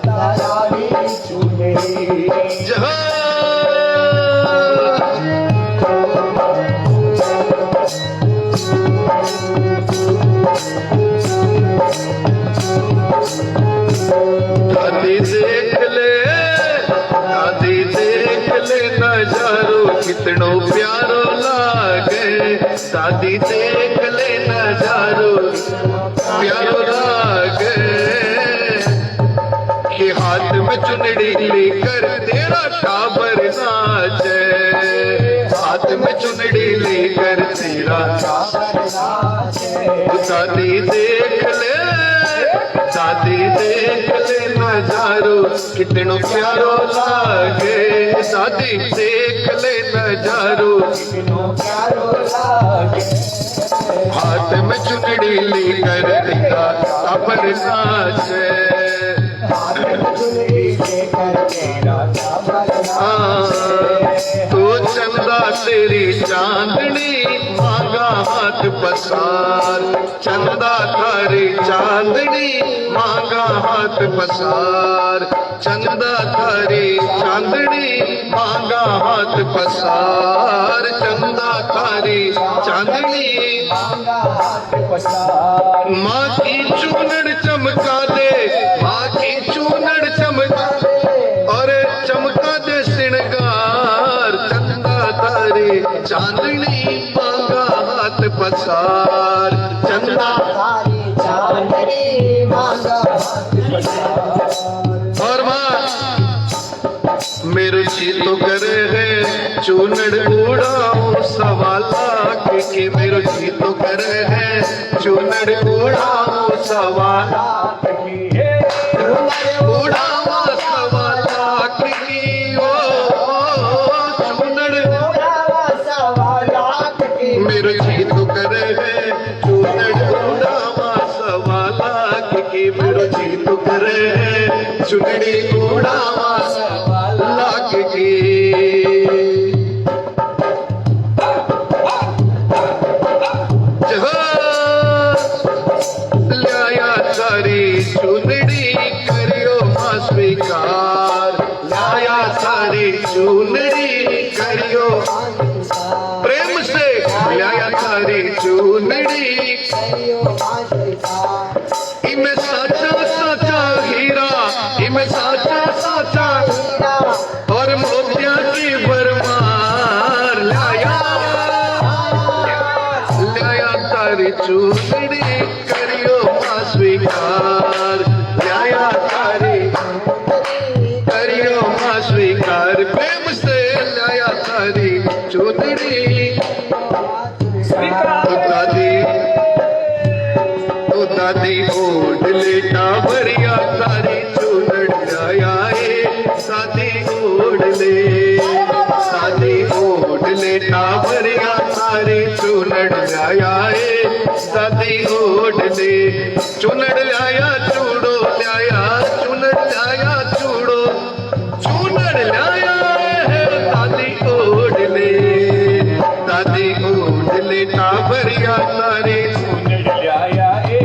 तारा रे चुनरी, जहाँ दादी देख ले, दादी देख ले नजारो कितनो प्यारो लागे, दादी देख ले नजारो प्यारो लागे, कि हाथ में चुनड़ी लेकर तेरा काबर नाचे, हाथ में चुनड़ी लेकर तेरा दादी देख ले, दादी देख ले नजारो कितनो प्यारो लागे, दादी देख ले नजारो हाथ में चुनड़ी लेकर तेरा अपन नाचे। तो चंदा तेरी चांदनी मांगा हाथ पसार, चंदा थारी चांदनी मांगा हाथ पसार, चंदा थारी चांदनी मांगा हाथ पसार, चंदा थारी चांदनी माँ की चूनड़ चमका दे, माँ की चूनड़ चमका और चमका दे श्रृंगार, चंदा तारे चांदनी मांगा हाथ पसार, चंदा और माँ मेरे जी तो करे है चूनड़ उड़ाओ सवा लाख की, मेरे जी तो करे है चूनड़ उड़ाओ सवा लाख की, उड़ाओ सवा लाख की, ओ चूनड़ मेरे जी तो करे है चूनड़ उड़ाओ सवा लाख की, मेरे जी तो करे है चुनड़ी उड़ाओ सवा लाख की। लाया सारी चुनड़ी करियो मां स्वीकार, लाया सारी चुनड़ी करियो प्रेम से, लाया सारी चुनड़ी इमें साचा साचा हीरा, इमें साचा साचा और मोतिया की भरमार, लाया लाया तारी चूनड़ी करियो मां स्वीकार, लाया तारी करियो मां स्वीकार, प्रेम से लाया तारी चूनड़ी तो दादी ओढ़ लेटा भरिया सारी चूनड़ लाया है, सादी ओढ़ ले, सादी ओढ़ लेटा भरिया सारी चूनड़ लाया है, सादी ओढ़ ले, चूनड़ लाया चूड़ो लाया, चूनड़ लाया चूड़ो, चूनड़ लाया है दादी ओढ़ ले, दादी ओढ़ लेटा भरिया सारी चूनड़ लाया है,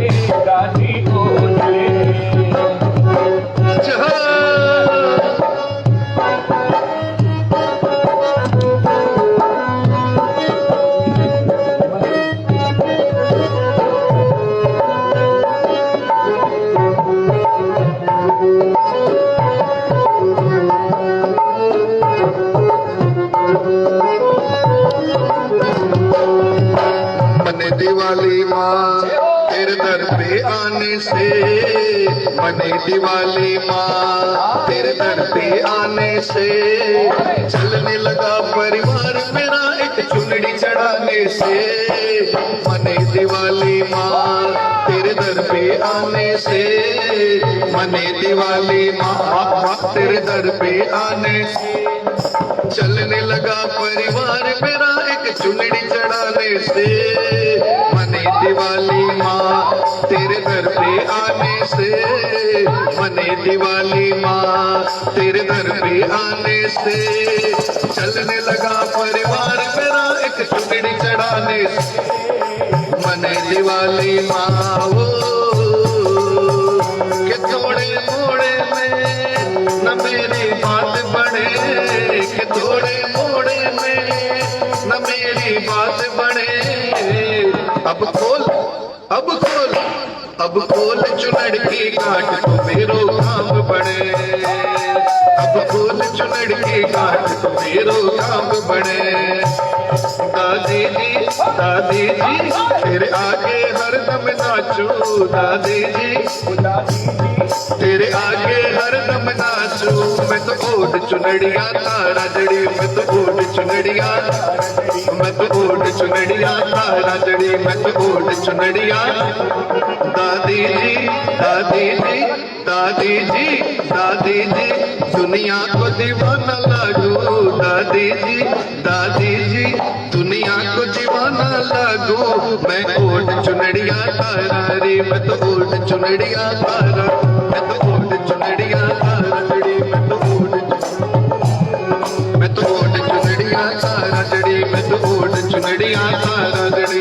दादी ओढ़ ले। मने दिवाली माँ तेरे दर पे आने से, मने दिवाली माँ तेरे दर पे आने से, चलने लगा परिवार मेरा एक चुनड़ी चढ़ाने से, मने दिवाली माँ तेरे दर पे आने से, मने दिवाली माँ तेरे दर पे आने से, चलने लगा परिवार मेरा एक चुनड़ी चढ़ाने से, मने दिवाली माँ तेरे दर पे आने से, मने दिवाली माँ तेरे दर पे आने से, चलने लगा परिवार मेरा एक चुनड़ी चढ़ाने से, मने दिवाली माँ वो के थोड़े मोड़े में न मेरी बात बढ़े, के थोड़े मोड़े में न मेरी बात बढ़े, अब खोल अब खोल अब खोल चुनड़ की गांठ तो मेरो काम बढ़े, अब खोल चुनड़ की गांठ मेरो काम बने। दादी जी तेरे आगे हरदम नाचूं, दादी जी तेरे आगे हरदम नाचूं। मैं तो ओढ़ चुनड़िया तारा जड़ी, मैं तो ओढ़ चुनड़िया, मैं तो ओढ़ चुनड़िया तारा जड़ी, मैं तो ओढ़ चुनड़िया। दादी जी दादी जी दादी जी दादी जी दुनिया को दीवाना लागू, दादी जी दुनिया को दीवाना लागू। मैं ओढ़ चुनड़िया तारा रे, मैं तो ओढ़ चुनड़िया तारा, मैं तो ओढ़ चुनड़िया तारा जड़ी, मैं तो ओढ़ चुनड़िया तारा जड़ी, मैं तो ओढ़ चुनड़िया तारा जड़ी।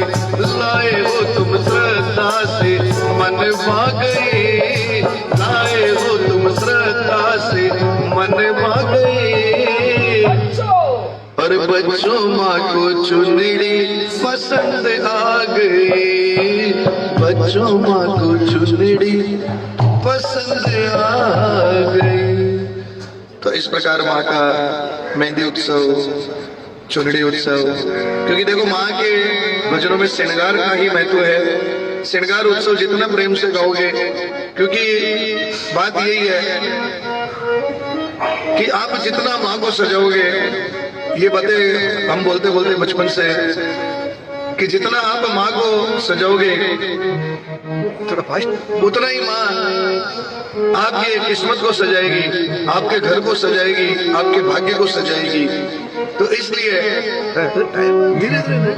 लाए हो तुम श्रद्धा से मन भा गए, लाए हो तुम श्रद्धा से मन भा गए। और बच्चों माँ को चुनड़ी पसंद आ गई, बच्चों माँ को चुनड़ी पसंद आ गई। तो इस प्रकार माँ का मेहंदी उत्सव, चुनड़ी उत्सव, क्योंकि देखो माँ के भजनों में श्रृंगार का ही महत्व है। श्रृंगार उत्सव जितना प्रेम से गाओगे, क्योंकि बात यही है कि आप जितना माँ को सजाओगे, ये बातें हम बोलते बोलते बचपन से, कि जितना आप माँ को सजाओगे थोड़ा फास्ट, उतना ही माँ आपकी किस्मत को सजाएगी, आपके घर को सजाएगी, आपके भाग्य को सजाएगी। तो इसलिए धीरे धीरे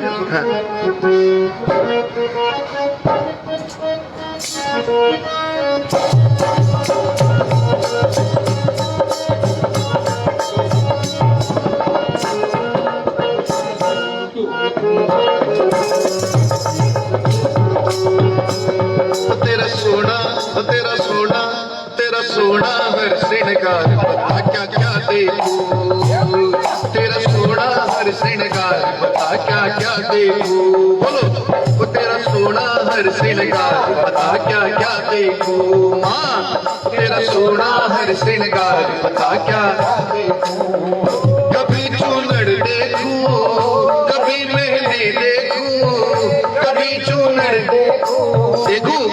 तेरा सोना हर श्रृंगार बता क्या क्या देखूं, तेरा सोना हर श्रृंगार बता क्या क्या देखूं। बोलो तेरा सोना हर श्रृंगार बता क्या क्या देखूं। माँ तेरा सोना हर श्रृंगार बता क्या देखूं। कभी चूनड़ देखूं, कभी मेहंदी देखूं, कभी चूनड़ देखूं,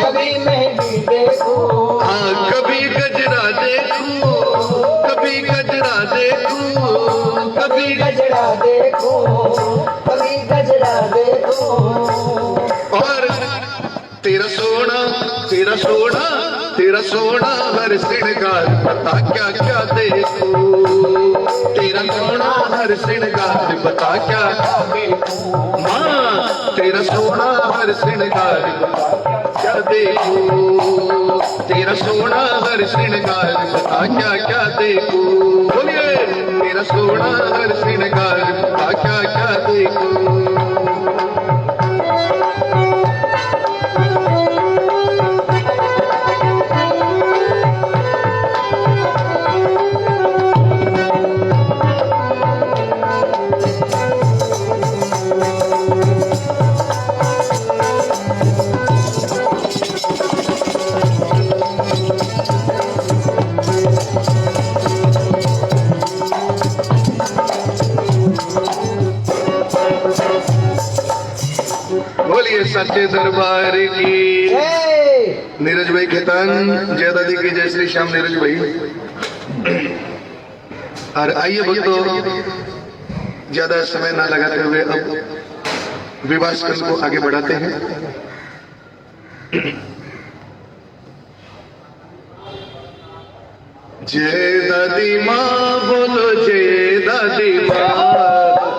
कभी मेहंदी देखूं, हाँ कभी गजरा देखूं, कभी गजरा देखूं, कभी गजरा देखूं, कभी गजरा देखूं। और तेरा सोना तेरा सोना तेरा सोना हर श्रृंगार बता क्या क्या देखूं। तेरा सोना हर श्रृंगार बता क्या देखूं। माँ तेरा सोना हर श्रृंगार क्या देखूं, तेरा सोना हर श्रृंगार बता क्या क्या देखूं। बोलिए तेरा सोना हर श्रृंगार बता क्या क्या देखूं। बोलिए सच्चे दरबार की। नीरज भाई खेतान, जय दादी की जय, श्री श्याम नीरज भाई। और आइए भक्तों, ज्यादा समय ना लगाते हुए अब विवाह स्कंद को आगे बढ़ाते हैं। जय दादी माँ बोलो, जय दादी माँ,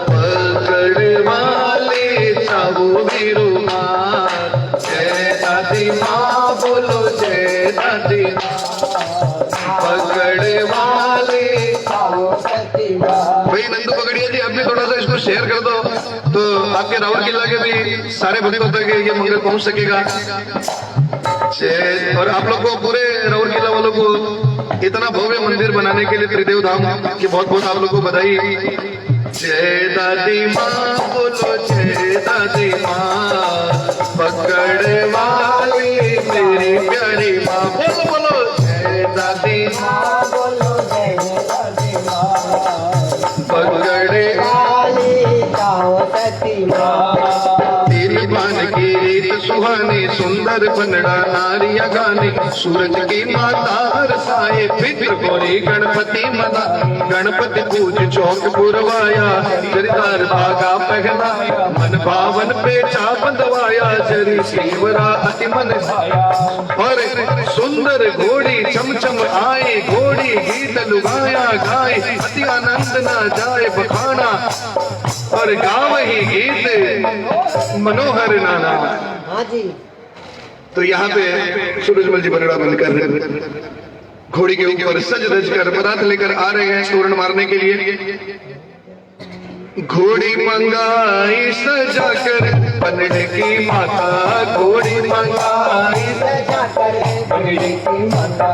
पकड़ वाले चाहो वीरो माँ। जय दादी माँ बोलो, जय दादी माँ, पकड़ वाले भाई। नंदू पकड़िए जी, आप भी थोड़ा सा इसको शेयर कर दो, तो आपके राउर किला के भी सारे भक्तों तक ये मंगल पहुंच सकेगा। और आप लोग को, पूरे राउर किला वालों को इतना भव्य मंदिर बनाने के लिए त्रिदेव धाम की बहुत बहुत आप लोग को बधाई। जय दादी माँ बोलो, जय दादी माँ, पकड़ वाली मेरी प्यारी माँ। बोलो बोलो जय दादी माँ, बोलो जय दादी माँ। तीन पान की रीत सुहानी सुंदर बनड़ा नारिया गाने सूरज की माता हरसाए पितृ गौरी गणपति मना गणपति पूज चौक पुरवाया जरीदार धागा पहनाया मन भावन पेचा बंधवाया जरी सेवरा अति मन भाया और सुंदर घोड़ी चमचम आए घोड़ी गीत लुगाया गाए अति आनंद ना जाए बखाना और गाव ही गीत मनोहर नाना। हाँ जी। तो यहाँ पे सूरजमल जी बनड़ा बंद कर रहे हैं, घोड़ी के ऊपर सज धज कर बारात लेकर आ रहे हैं तोरण मारने के लिए। घोड़ी मंगाई सजा कर बनड़े की माता घोड़ी मंगाई सजा कर बनड़े की माता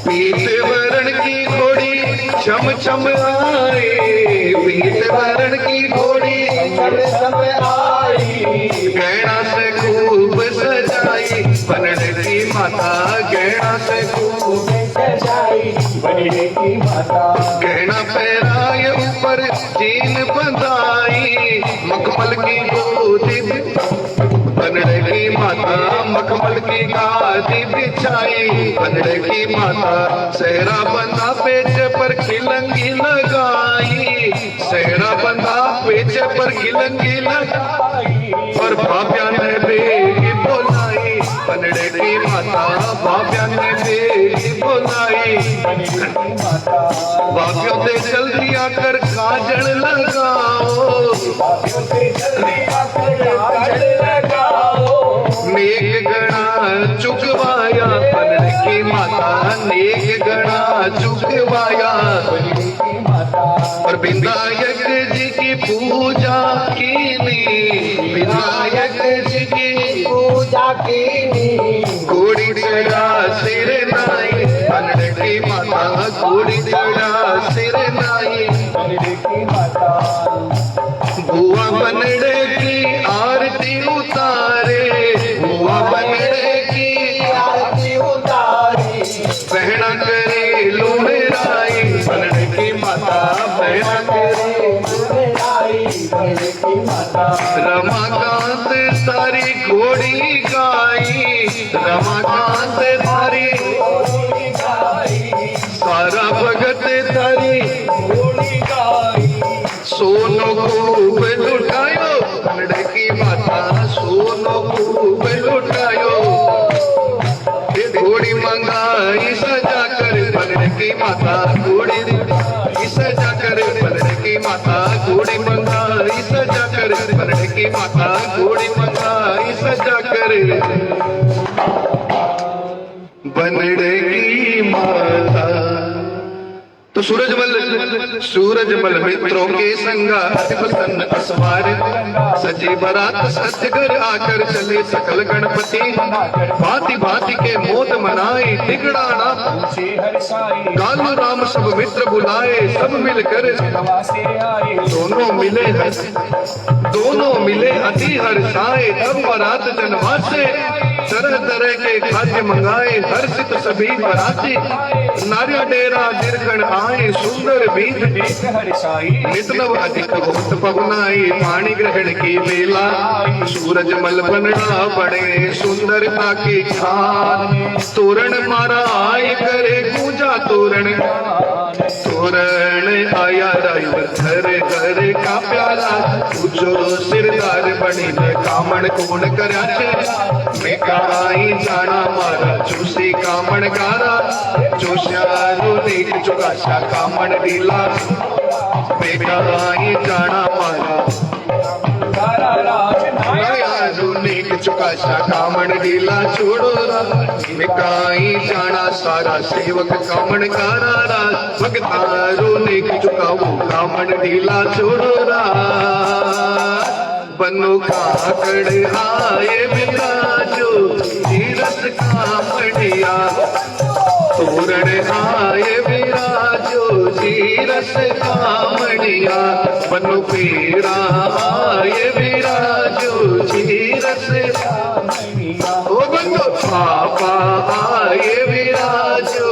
पीत वरण की घोड़ी चम चम आए पीत वरण की घोड़ी चम चम आई गहना से खूब सजाई बनड़े की माता गहना से खूब सजाई बनड़े की माता गहना पहराए ऊपर जीन बंधाई मखमल की गोदी बनड़े की माता मखमल की गादी बिछाई बनड़े की माता सहरा बंधा पेच पर खिलंगी लगाई सहरा बंधा पेच पर खिलंगी लगाई और भाभ्या ने बेगी बोलाई बनड़े की माता भाभ्या ने बेगी बोलाई भाभ्यों से जल्दी आकर काजल लगाओ नेक गणा चुकवाया बनड़े की माता नेक गणा चुकवाया और विनायक जी की पूजा कीनी विनायक जी की पूजा कीनी घोड़ी चढ़ा सिर नाई बनड़े की माता घोड़ी चढ़ा सिर नाई बुआ बनड़े की आरती उतारे बुआ बनड़े की आरती उतारी बहना करे लुहराई बनड़े की माता बहना करे बनड़े की माता रमाकांत तारी घोड़ी गाई रमाकांत तारी सारा भगत तारी सोनो खूब लुटायो बनड़े की माता सोनो खूब लुटायो घोड़ी मंगाई सजा कर बनड़े की माता घोड़ी सजा कर बनड़े की माता घोड़ी मंगाई सजा कर बनड़े की माता घोड़ी मंगाई सजा कर बनड़े की माता। तो सूरजमल मित्रों के संगा अति प्रसन्न असवार सजी बारात सत्य घर आकर चले सकल गणपति भांति भांति के मोद मनाए तिगड़ाना कालू राम सब मित्र बुलाए सब मिलकर दोनों मिले अति हर्षाए तब बारात जनवासे तरह तरह के खाद्य मंगाए हर्षित सभी बराती नारिया डेरा दीर्घण आए सुंदर बीज नितनव अधिक होत पवनाई पानी ग्रहण की बेला सूरजमल बनड़ा बड़े सुंदरता की खान तोरण मारा आए करे पूजा तोरण आया ड्राइवर घर घर का प्यारा पूछो सिरदार बनी ने कामण कौन कराचे मैं काई जाना मारा चूसी कामण गारा जोशारू देख चुकाशा कामण डीला मैं काई जाना मारा नेक चुकाशा कामण डीला छोड़ो मिकाई जाना सारा सेवक कामण कारा भगतारो नेक चुकाओ कामण डीला छोड़ो बनो काकड़ आए बिराजो तीरस कामड़िया तोरण आए विराजो तीरस कामड़िया बनो पीरा आए विराजो तीरस ओ बनो पापा आए विराजो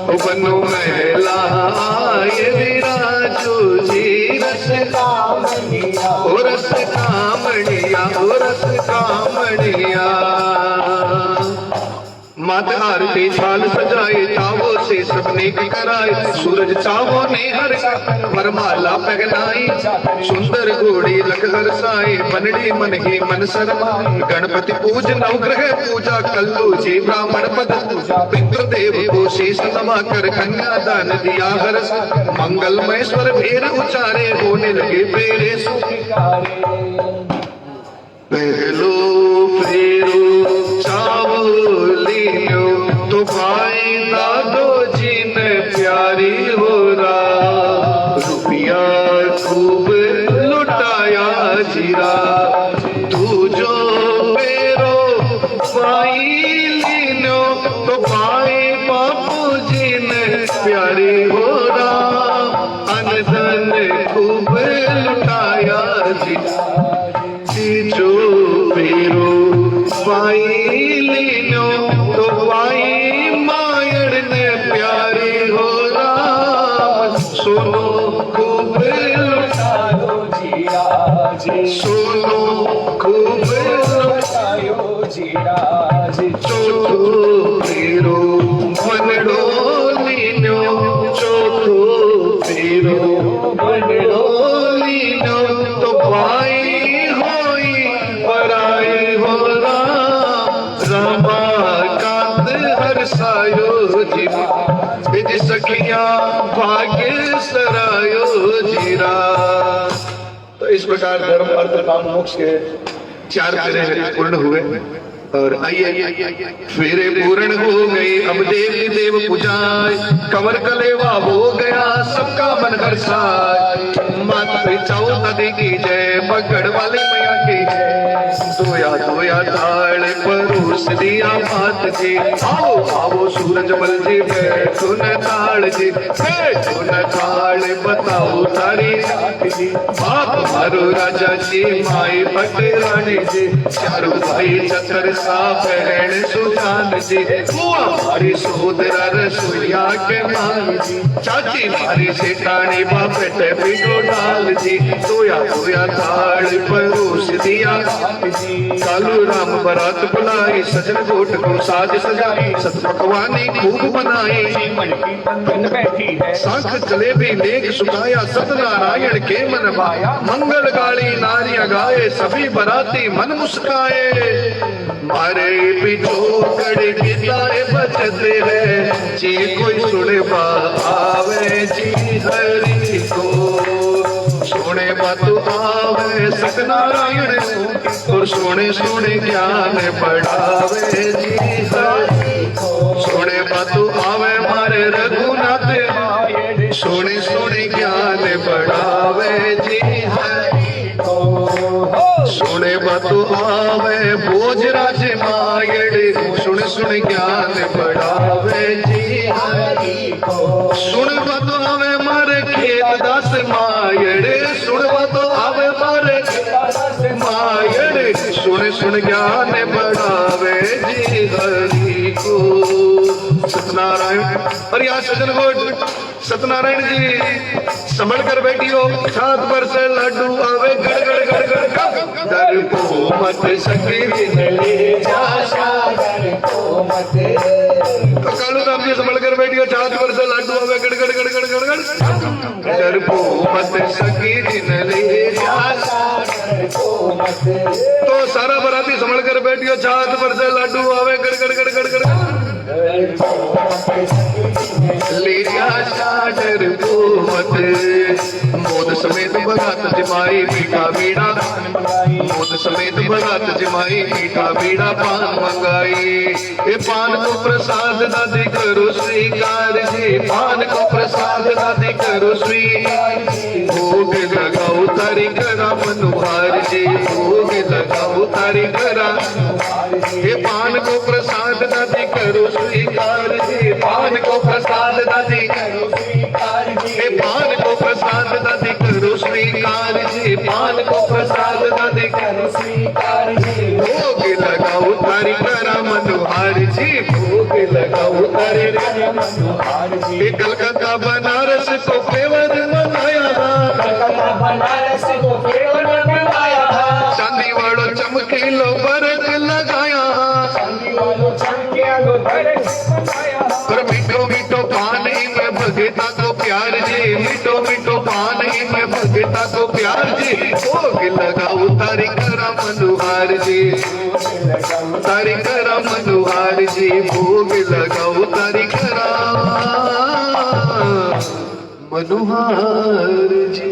ओ बनो महिला आए विराजो तीरस रस कामड़िया ओ रस कामड़िया ओ रस कामड़िया। मात आरती थाल सजाए चावो से सब नेक कराए सूरज चावो ने हर वरमाला पहनाई सुंदर घोड़ी लख हरसाए बनड़ी मन ही मन शर्माए गणपति पूज नवग्रह पूजा कल्लू जी ब्राह्मण पद पूजा पितृदेव को शेष नवा कर कन्यादान दिया हरस मंगलमय स्वर भेर उचारे होने लगे फेरे पहलो फेरो चावलियो तो भाई दादो जी ने प्यारी हो रहा रुपया खूब लुटाया जीरा तू जो फेरो भाई लीनो तो भाई बापू जी ने प्यारी हो रहा अनधन खूब लुटाया जीरा जो फेरो भाई लीनो तो भाई मायर ने प्यारी हो राम सोनो खूब लुटायो जीरा जी सोनो खूब लुटायो जीरा जी चौथो फेरो मनड़ो लीनो चौथो फेरो मनड़ो लीनो तो भाई हरसायो जी सखिया भाग्य सरायो जीरा। तो इस प्रकार धर्म अर्थ काम मोक्ष के 4 फेरे पूर्ण हुए और आइए फेरे पूर्ण हो गए अब देवी देव पूजाए कमर कलेवा हो गया सबका मन हर्षाए माता चौथी की जय बगड़ वाली मैया की जय दोया दोया ताल परोस दिया मात जी आओ आओ सूरज बल जी बैठो न ताल जी बैठो न ताल बताओ तारी जी बाप मारो राजा जी माई पटे रानी जी चारों भाई चतर सा बहन सुजान जी बुआ मारी सोदरा रसोईया के माई जी चाची मारी सेठानी बापेटे पीटो डाल जी दोया दोया ताल परोस दिया कालू राम बारात बुलाई सजन गोट को साज सजाई सत पकवानी खूब बनाई बैठी है सांख जलेबी लेख सुखाया सत्यनारायण के मन भाया मंगल गाली नारियां गाए सभी बराती मन मुस्काए मारे पिछोकड़ गीताए बजते हैं जी कोई सुने बा आवे जी हरि को सोने बातू आवे सत्यनारायण और सोने सोने ज्ञान बढ़ावे जी हरि सोने बातू आवे मारे रघुनाथ सोने सोने ज्ञान बढ़ावे जी हरि सोने बातू आवे भोजराज मायड़ सुन सुन ज्ञान बढ़ावे जी हरि सुन बातू आवे मारे खेत दास मायड़ सुन बातू आवे मारे मायड़ सुन सुन ज्ञान बढ़ावे जी हरि को सत्यनारायण और यहाँ सजन गोट सत्यनारायण जी संभल कर बैठी हो छात पर से लड्डू आवे गड़ गड़ गड़ गड़ दर को मत सके ले जा सागर को मत तो कालू राम जी संभल कर बैठी हो छात पर से लड्डू आवे गड़ गड़ गड़ गड़ गड़ गड़ दर को मत सके ले जा सागर को मत तो सारा बराती संभल कर बैठी हो छात पर से लड्डू आवे गड़ गड़ गड़ गड़ गड़ ले जा सागर को मत मोद समेत बरात जमाई मीठा बीड़ा मोद समेत बरात जमाई मीठा बीड़ा पान मंगाई ये पान को प्रसाद दादी करो स्वीकार जी पान को प्रसाद दादी करो स्वीकार भोग लगाओ तारी करा मनुहार जी भोग लगाओ तारी करा ये पान को प्रसाद दादी करो स्वीकार जी पान को प्रसाद दादी करो स्वीकार जी पान को प्रसाद दादी करो स्वीकार जी पान को प्रसाद दादी करो स्वीकार जी भोग लगाओ तारी करा मनोहार जी भोग लगाओ तारी करा मनोहार जी कलकत्ता बनारस को फेवर मनाया बनारस को फिर बनवाया चांदी वालों चमकीलो भरत लगाया चांदी वालों चमकिया लो भरत बनाया और मीठो मीठो पानी में भगता को प्यार जी मीठो मीठो पानी में भगता को प्यार जी भोग लगाओ तारी करा मनोहार जी तारी करा मनोहार जी भोग लगाओ तारी करा मनोहार जी।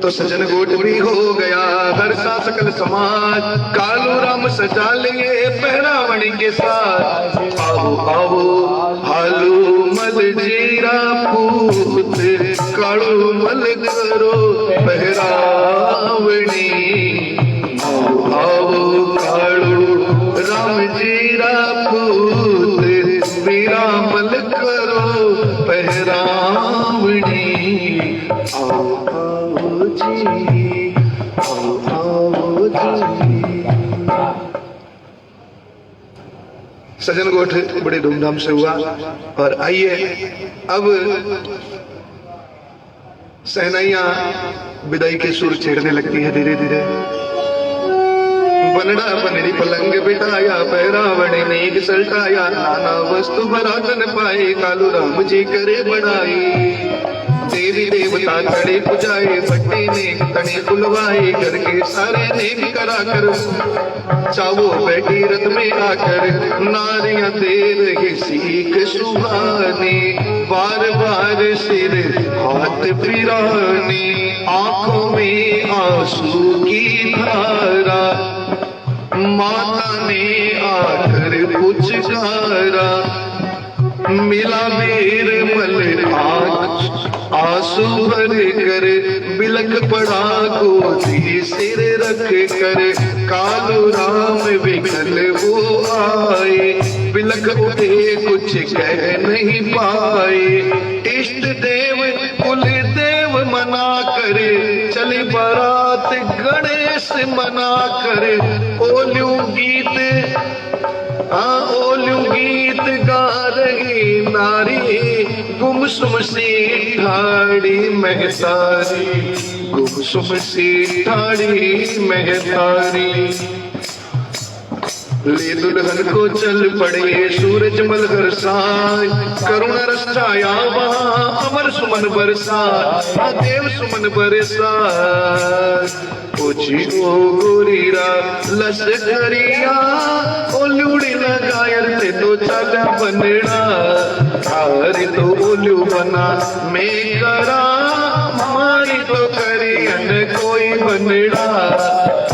तो सजन गोट भी हो गया हर सा सकल समाज कालू राम सजा लिए पहरावणी के साथ आओ आओ हालू मल जीरा पूत कालू मल करो पहरावणी आओ आओ कालू राम जीरा पूत वीरा मल करो पहरावणी आओ आओ जी आओ जी। सजन गोठ बड़े धूमधाम से हुआ और आइए अब सहनाइयां विदाई के सुर छेड़ने लगती है धीरे धीरे। बनड़ा बनरी पलंग बिठाया पहरावणी नेक सल्टाया नाना वस्तु बरातन पाए कालू राम जी करे बढ़ाई देवी देवता खड़े पुजाए भट्टी ने तने बुलवाए घर के सारे नेक करा कर चावो बैठी रथ में आकर नारियां दे रही सीख सुहानी बार बार सिर हाथ फिरानी आंखों में आंसू की धारा माता ने आकर पुचकारा मिला वीर मल आंसू भर कर बिलख पड़ा गोदी सिर रख कर कालू राम विकल वो आए बिलख उठे कुछ कह नहीं पाए इष्ट देव कुल देव मना करे चली बारात गणेश मना करे ओल्यू गीत गा रही नारी गुमसुम सी ठाड़ी महतारी गुमसुम सी ठाड़ी महतारी ले दुल्हन को चल पड़े सूरज मल हर्षाय करुण रस छाया वहाँ अमर सुमन बरसाए देव सुमन बरसाए पूछी ओ गोरीरा लस करिया ओ लूड़ी लगायर ते तो चागा बनड़ा हारी तो ओलू बना मैं करा हमारी तो करियन कोई बनड़ा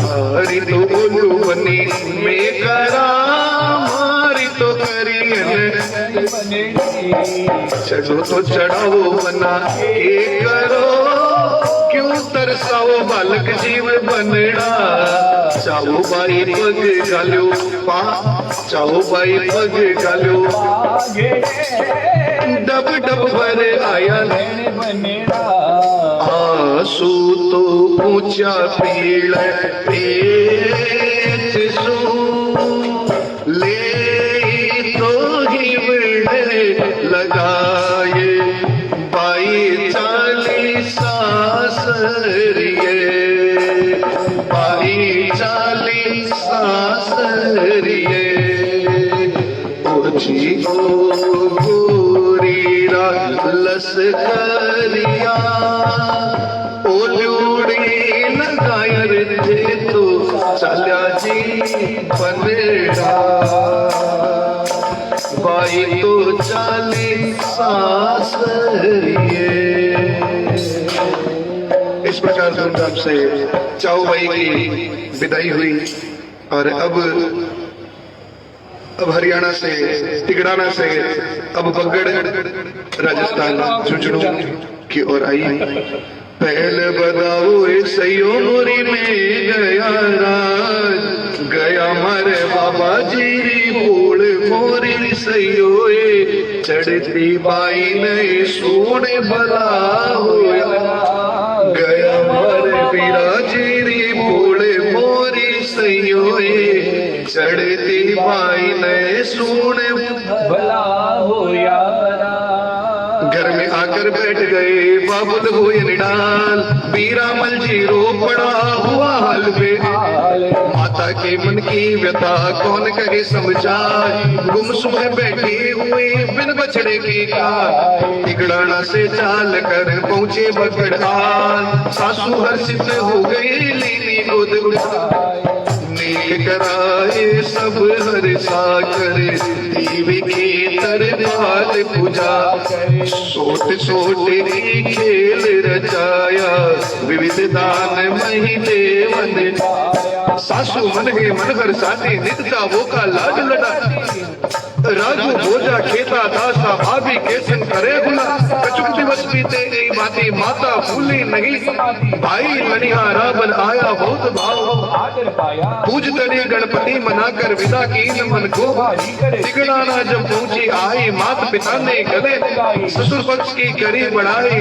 हारी तो ओलू बनी मैं करा हमारी तो करियन चढ़ो तो चढ़ाओ बना ये करो क्यों तरसाओ बालक जीव बनड़ा चाहो बाई पग गालो चाहो बाई पग गालो डब डब भर आया आंसू तो ऊंचा पीड़ पेच सू ले तो ही बड़े लगाए बाई 40 सासरिए बाई 40 सासरिए ओछी ओ गोरीरा लस करिया ओ लूड़ी लगायर थे तो चल्या जी बनड़ा बाई तो 40 सासरिए। इस प्रकार धूमधाम से चाऊ बाई की विदाई हुई और अब हरियाणा से तिगड़ाना से अब बगड़ राजस्थान झुंझुनू की ओर आई। पहले बताओ सयो मोरी में गया राज गया मारे बाबा जी बोल मोरी सयो चढ़ती बाई ने सोने भला होया गया मारे बिराजी बोले मोरी सयो चढ़ती बाई ने सोने भला हो यारा। घर में आकर बैठ गए बाबुल भोजन डाल, बीरामल जी रो पड़ा हुआ हाल बेहाल। माता के मन की व्यथा कौन करे समझाए, गुमसुम बैठे हुए बिन बछड़े की कार। टिकड़ाना से चाल कर पहुंचे बगड़हाल, सासू हर्षित हो गई लीली गोद उठाए। नेक कराए सब हर्षा करे, देवी के दरबार पूजा। सोट सोट की खेल रचाया, विविध दान मही देवन। सासू मन के मन हर साथी नित्या वो का लाज लड़ा। राजू भोजा खेता दासा भाभी केसन करे गुला। कचुक दिवस बीते गई बाती माता भूली नहीं, भाई लनिहा रावण आया बहुत भाव। पूज तड़े गणपति मनाकर विदा की मन को, तिगड़ाना जब पहुंची आई मात पिता ने गले। ससुर पक्ष की करी बढ़ाई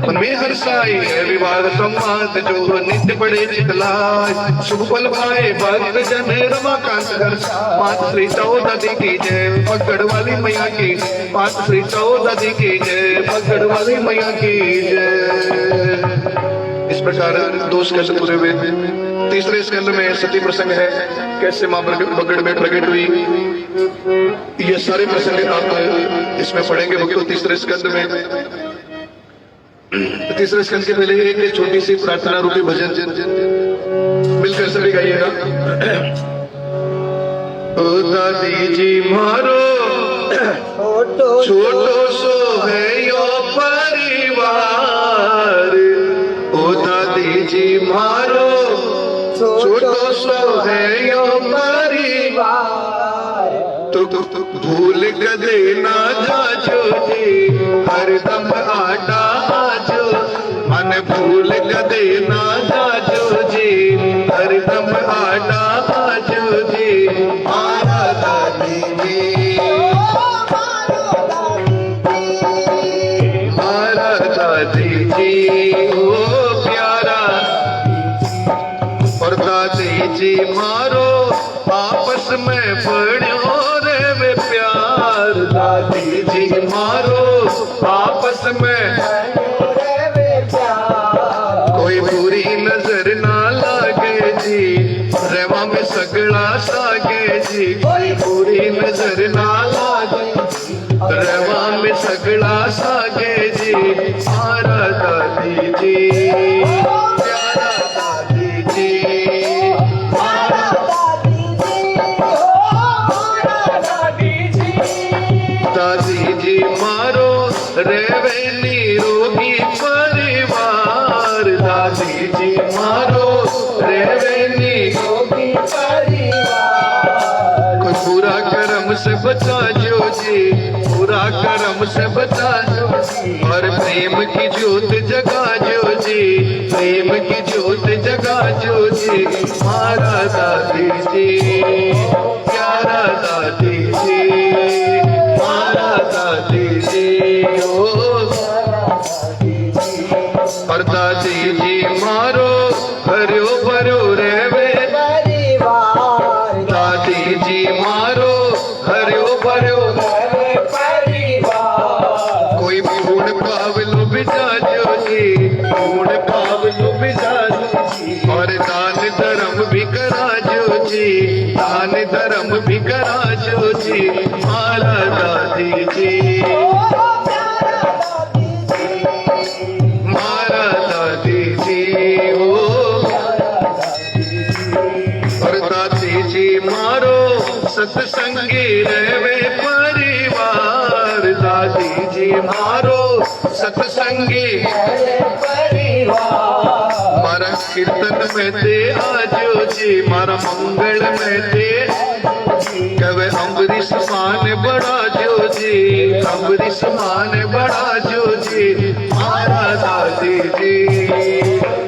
मन में हर्षाई, विवाह संवाद जो नित्य बड़े चितलाय। शुभ फल पाए भक्त जन रमाकांत हर्ष, मात श्री चौदह की जय पकड़ वाली मैया की। मात श्री चौदह की जय पकड़ वाली मैया की जय। इस प्रकार दो स्कंद पूरे हुए। तीसरे स्कंद में सती प्रसंग है, कैसे मां बगड़ में प्रकट हुई। ये सारे प्रसंग आप इसमें पढ़ेंगे भक्तों तीसरे स्कंद में। तीसरे स्कंद के पहले एक छोटी सी प्रार्थना रूपी भजन मिलकर सभी गाइएगा। ओ दादी जी मारो छोटो सो है यो परिवार। ओ दादी जी मारो छोटो सो है यो परिवार। तो भूल कदे ना जाजो जी, हरदम आटा आजो। मन भूल कदे ना जाजो जी, हरदम आटा आजो जी। मारा दादी जी, मारा दादी जी ओ प्यारा। और दादी जी मारो आपस में पढ़ो रे वे प्यार। दादी जी मारो आपस में कोई बुरी नजर ना लागे जी, रेवा में सगड़ा सागे जी। कोई बुरी नजर ना लागे, रेवा में सगड़ा सागे जी। मारा दादी जी, प्यारा दादी जी, मारा दादी जी मारो रेवे निरोगी परिवार। दादी जी मारो रेवे निरोगी परिवार। कोई पूरा कर्म से बचा जो जी, पूरा कर्म से बचा जो जी। और प्रेम की ज्योत जगा जो जी, प्रेम की ज्योत जगा जो जी। मारा दादी जी, प्यारा दादी जी, मारा दादी जी ओ। और दादी जी मारो भरो भरो रेवे परिवार। दादी जी मारो भरो भरो रेवे परिवार। कोई पूर्ण पावलो बिजा जो जी, पूर्ण पावलो बिजा जो जी। और दान धर्म भी करा जो जी, दान धर्म भी करा जो जी। मारा दादी जी, मारा दादी जी ओ। और दादी जी मारो सत्संगी रहवे परिवार। दादी जी मारो सत्संगी परिवार। मारा कीर्तन में दे आजो जी, मारा मंगल में दे। कवे अम्बरीश मान बड़ा जो जी, अम्बरीश मान बड़ा जो जी। मारा दादी जी,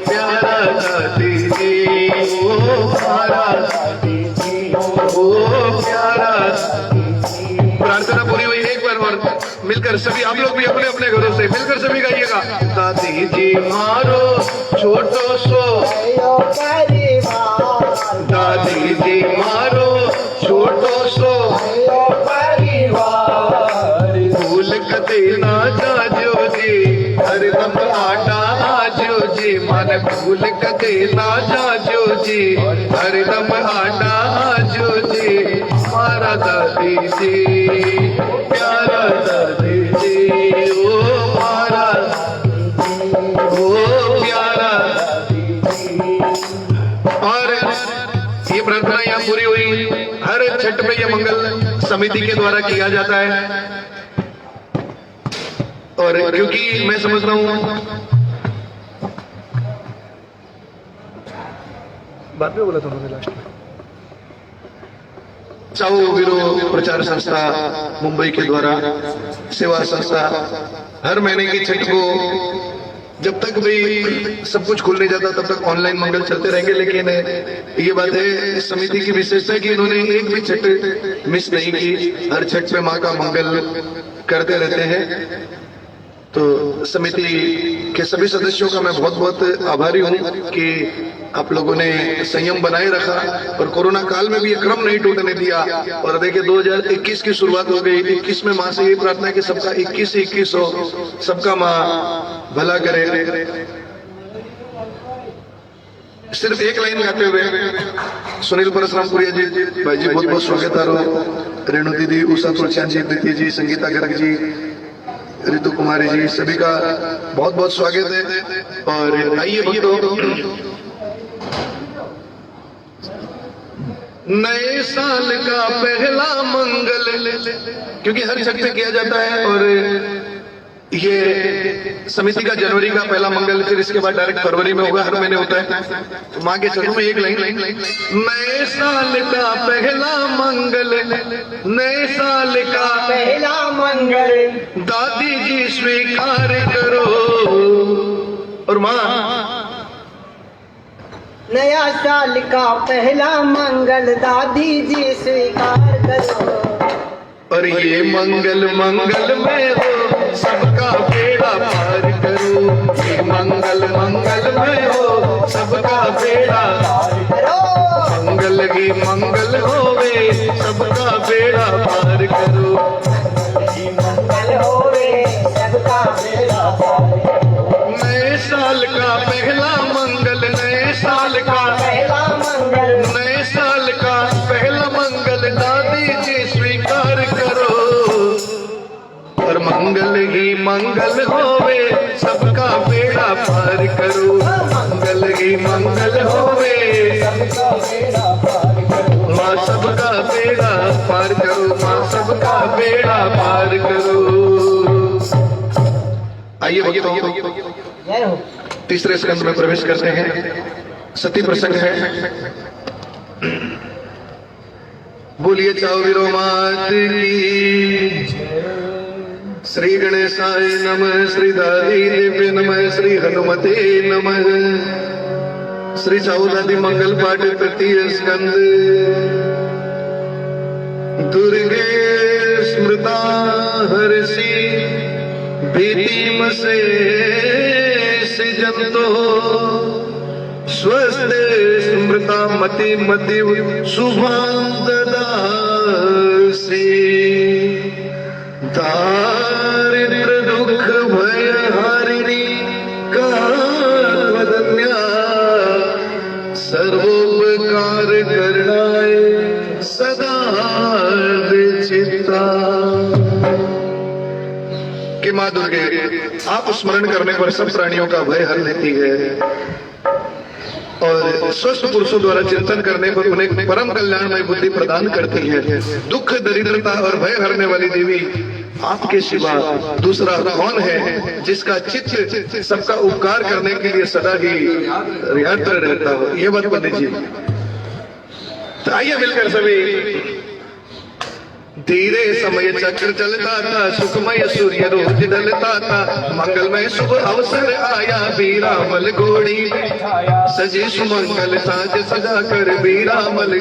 प्यारा दादी जी ओ। मारा दादी जी ओ प्यारा। प्रार्थना पूरी हुई, एक बार और मिलकर सभी आप लोग भी अपने अपने घरों से मिलकर सभी गाइएगा। दादी जी मारो छोटो सो परिवार। दादी जी मारो छोटो सो परिवार। भूल कदे ना जाजो जी, मन भूल कदे ना जाजो जी, हरदम आना आजो जी, हमारा दादी जी, प्यारा दादी जी, ओ हमारा ओ प्यारा। और ये प्रार्थना यहाँ पूरी हुई। हर छठ में यह मंगल समिति के द्वारा किया जाता है, और क्योंकि मैं समझता हूँ बाद में बोला था उन्होंने लास्ट में, चाओ वीरो प्रचार संस्था मुंबई के द्वारा सेवा संस्था हर महीने की छठ को जब तक भी सब कुछ खुल नहीं जाता तब तक ऑनलाइन मंगल चलते रहेंगे। लेकिन ये बात है इस समिति की विशेषता है कि इन्होंने एक भी छठ मिस नहीं की, हर छठ पे माँ का मंगल करते रहते हैं। तो समिति के सभी सदस्यों का मैं बहुत बहुत आभारी हूँ कि आप लोगों ने संयम बनाए रखा और कोरोना काल में भी ये क्रम नहीं टूटने दिया। और देखिए 2021 की शुरुआत हो गई, 21 में माँ से ये प्रार्थना है कि सबका 21 हो, सबका माँ भला करे। सिर्फ एक लाइन गाते हुए सुनील परशुरामपुरिया जी भाई जी बहुत बहुत स्वागत है, रेणु दीदी, उषा तुलसियान जी, प्रीति जी, संगीता गर्ग जी, ऋतु कुमारी जी, सभी का बहुत बहुत स्वागत है। और आइए भक्तों, नए साल का पहला मंगल, क्योंकि हर छठ पे किया जाता है और ये समिति का जनवरी का पहला मंगल, फिर इसके बाद डायरेक्ट फरवरी में होगा, हर महीने होता है। तो माँ के चरणों में एक लाइन, नए साल का पहला मंगल, नए साल का पहला मंगल, दादी जी स्वीकार करो। और माँ नया साल का पहला मंगल, दादी जी स्वीकार करो। और ये मंगल मंगल में हो, सबका बेड़ा पार करो। ये मंगल मंगल में हो, सबका बेड़ा करो। मंगल ही मंगल होवे, सबका बेड़ा पार करो। मंगल होवे, सबका बेड़ा पार करो। नए साल का पहला मंगल, नए साल का पहला मंगल, नए साल का पहला मंगल, दादी जी स्वीकार करो। और मंगल ही मंगल होवे, सबका बेड़ा पार करो। मंगल ही मंगल होवे, सबका बेड़ा पार करो। माँ सबका बेड़ा पार करो, माँ सबका बेड़ा पार करो। आइए भक्तों, जय हो। तीसरे स्कंद में प्रवेश करते हैं। सती प्रसंग है। बोलिए चाओ वीरो मात की। श्री गणेशाय नमः, श्री दादी देव्य नमः, श्री हनुमते नमः। श्री चाओ दादी मंगल पाठ तृतीय स्कंद। दुर्गे स्मृता हर्षि भीतिम से जंतो, स्वस्थ स्मृता मति मति शुभां ददासि। दारिद्र दुख भय हारिणी कावदन्या, सर्वोपकार करणाय सदा चित्ता। कि माँ दुर्गे आप स्मरण करने पर सब प्राणियों का भय हर लेती है, और स्वस्थ पुरुषों द्वारा चिंतन करने पर उन्हें परम कल्याणमय बुद्धि प्रदान करती है। दुख दरिद्रता और भय हरने वाली देवी आपके सिवा दूसरा कौन है जिसका चित्त सबका उपकार करने के लिए सदा ही रिहर्तर रहता हो। ये बात पंडित जी। तो आइए मिलकर सभी। धीरे समय चक्र चलता था, सुखमय सूर्य रोज ढलता था। मंगलमय शुभ अवसर आया, बीरामल घोड़ी सजी सुमंगल साज सजा कर बीरामल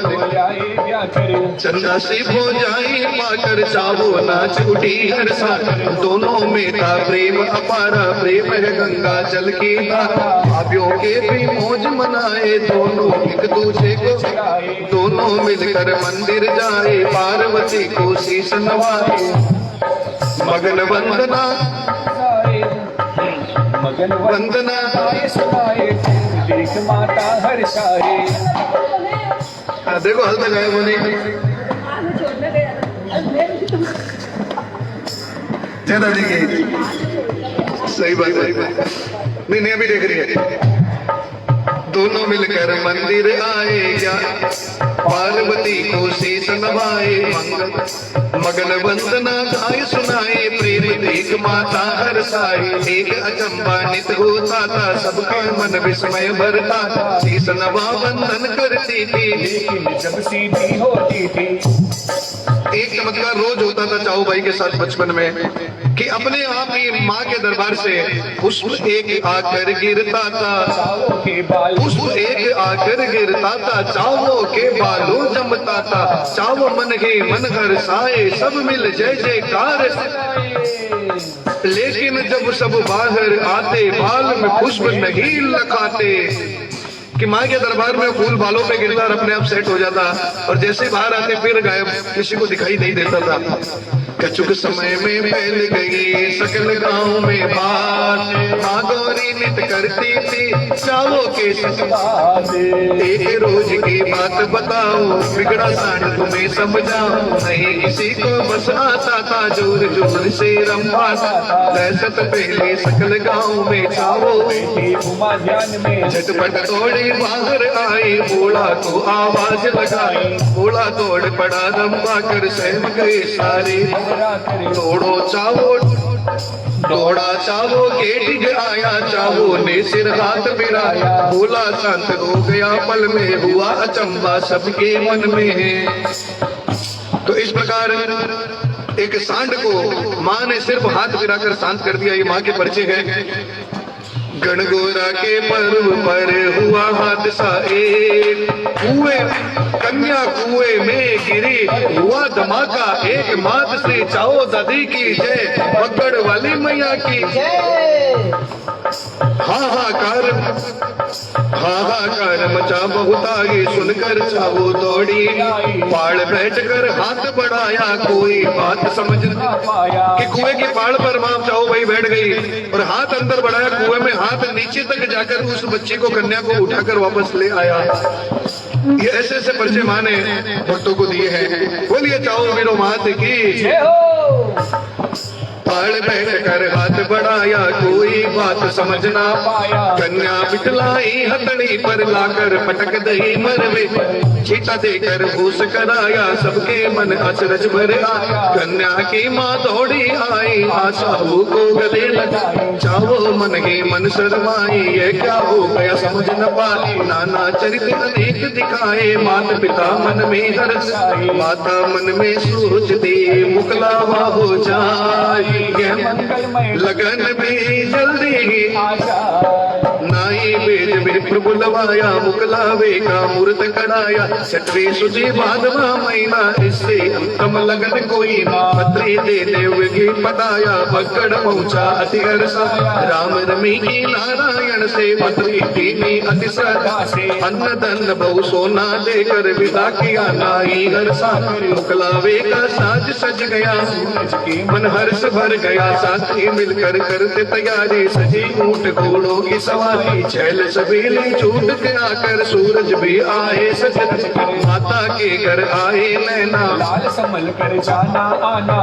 चंदा सी भोजाई पाकर चावो नाच उठी हर साथ। दोनों में था प्रेम अपारा, प्रेम है गंगा जल की भाभीियों के भी मौज मनाए। दोनों एक दूसरे को दोनों मिलकर मंदिर जाए, पार्वती को शीश नवाए। मगन वंदना मगन वंदना गाए सुनाए देख माता हर्षाए। देखो हल तक आए वो नहीं ज्यादा देखिए सही बात है नहीं नहीं अभी देख रही है दोनों मिलकर मंदिर आए क्या पार्वती को शीश नवाए मगन वंदना गाय सुनाए प्रेम देख माता हर्षाए। एक अचंबा नित होता था सबका मन विस्मय भरता शीश नवा वंदन करती थी लेकिन जब सीधी होती थी एक चमत्कार रोज होता था चाऊ भाई के साथ बचपन में कि अपने आप ही माँ के दरबार से पुष्प एक आकर गिरता था चावों के बाल पुष्प एक आकर गिरता था चावों के बालों जमता था चावो मन ही मन हर्षाए सब मिल जय जयकार। लेकिन जब सब बाहर आते बाल में पुष्प नहीं लगाते कि माँ के दरबार में फूल बालों पे गिरता और अपने आप सेट हो जाता और जैसे ही बाहर आते फिर गायब किसी को दिखाई नहीं देता था। कछुक समय में फैल गई सकल गांव में बात माँ गौरी नित करती थी चावों के ससुराल। एक रोज की बात बताओ बिगड़ा सांड तुम्हें समझाओ नहीं किसी को बस आता था जोर जोर से रंभाता दहशत पहले सकल गांव में चावो उमा ध्यान में झटपट तोड़ी बाहर आई बोला तो आवाज लगाई बोला तोड़ पड़ा रंबा कर सहम गए सारे तोड़ो चावो दौड़ा चावो गेट आया चावो ने सिर हाथ मिलाया बोला शांत हो गया पल में हुआ अचंबा सबके मन में। तो इस प्रकार एक सांड को माँ ने सिर्फ हाथ गिराकर शांत कर दिया। ये माँ के परिचय है। गणगौरा के पर्व पर हुआ हादसा एक कन्या कुएं में गिरी हुआ धमाका एक मात श्री चाओ दादी की जय पकड़ वाली मैया की हाहाकार मचा बहुत आगे सुनकर चावो दौड़ी पाड़ बैठकर हाथ बढ़ाया कोई बात समझ ना पाया कि कुएं की पाड़ पर मां चाओ भाई बैठ गई और हाथ अंदर बढ़ाया कुएं में हाथ नीचे तक जाकर उस बच्ची को कन्या को उठाकर वापस ले आया। ये ऐसे ऐसे परिचय मां ने भक्तों को दिए हैं। बोलिए चाओ मेरो मात की जय हो। पाड़ बैठ कर हाथ बढ़ाया कोई बात समझ ना पाया कन्या बिठलाई हथड़ी पर लाकर पटक दही मरवे छीटा देकर भूस कराया सबके मन अचरज भर आया। कन्या की माँ दौड़ी आई आशाओं को गले लगाई चावो मन ही मन शर्माई ये क्या हो गया समझ न पाई नाना चरित्र अनेक दिखाए माता पिता मन में हर्ष माता मन में सोचती मुकलावा हो जाए लगन भी जल्दी ही आजा नाई बेज विप्र बुलवाया मुकलावे का मूर्त कढ़ाया छठवीं सुजी भादवा महीना इससे अंतम लगन कोई ना पत्री दे देवगी पटाया पकड़ पहुंचा अति हर्षा राम रमी की नारायण से पत्री दीनी अति श्रद्धा से अन्न धन बहु सोना देकर विदा किया नाई हर्षा मुकलावे का साज सज गया मन हर्ष भर गया साथी मिलकर करते तैयारी सजी ऊंट घोड़ों की सवारी छैल सबेली छूट के आकर सूरज भी आए सजद माता के घर आए नैना लाल संभल कर जाना आना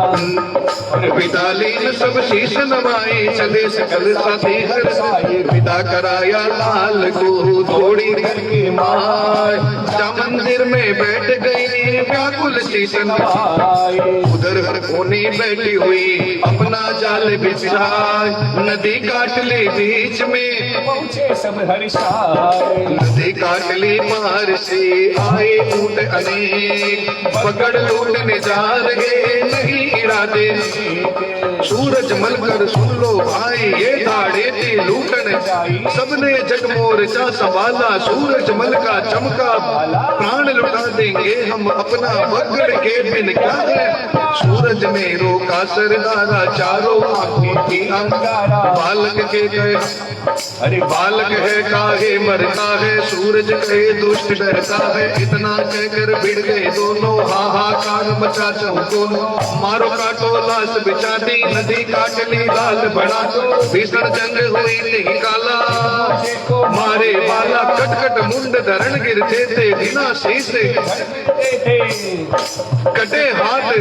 और विदालीन सब शीश नवाए चले सकल साथी हर साए विदा कराया लाल को थोड़ी करके मार जा मंदिर में बैठ गई व्याकुल शीश नवाए उधर हर कोने बैठी हुई अपना जाल बिछाए नदी काट ले बीच में पहुंचे सब हर्षाए नदी काट ली पार से आए ऊंट अनेक पकड़ लूटने जा रहे नहीं इरादे सूरज मलकर सुन लो भाई ये दाड़े थी लूटन सबने जगमोर्चा संभाला सूरज मल का चमका प्राण लुटा देंगे हम अपना बगड़ के बिन क्या है सूरज ने रोका सरदारा चारों आंखें की अंगारा बालक के गए अरे बालक है काहे मरता है सूरज कहे दुष्ट डरता है इतना कहकर भिड़ गए दोनों हाहाकार मचा चौकों मारो काटो लाश बिछा दी नदी काटली लाल बना भीषण जंग हुई नहीं काला मारे वाला कट कट मुंड धरण गिरते थे बिना शीश कटे हाथ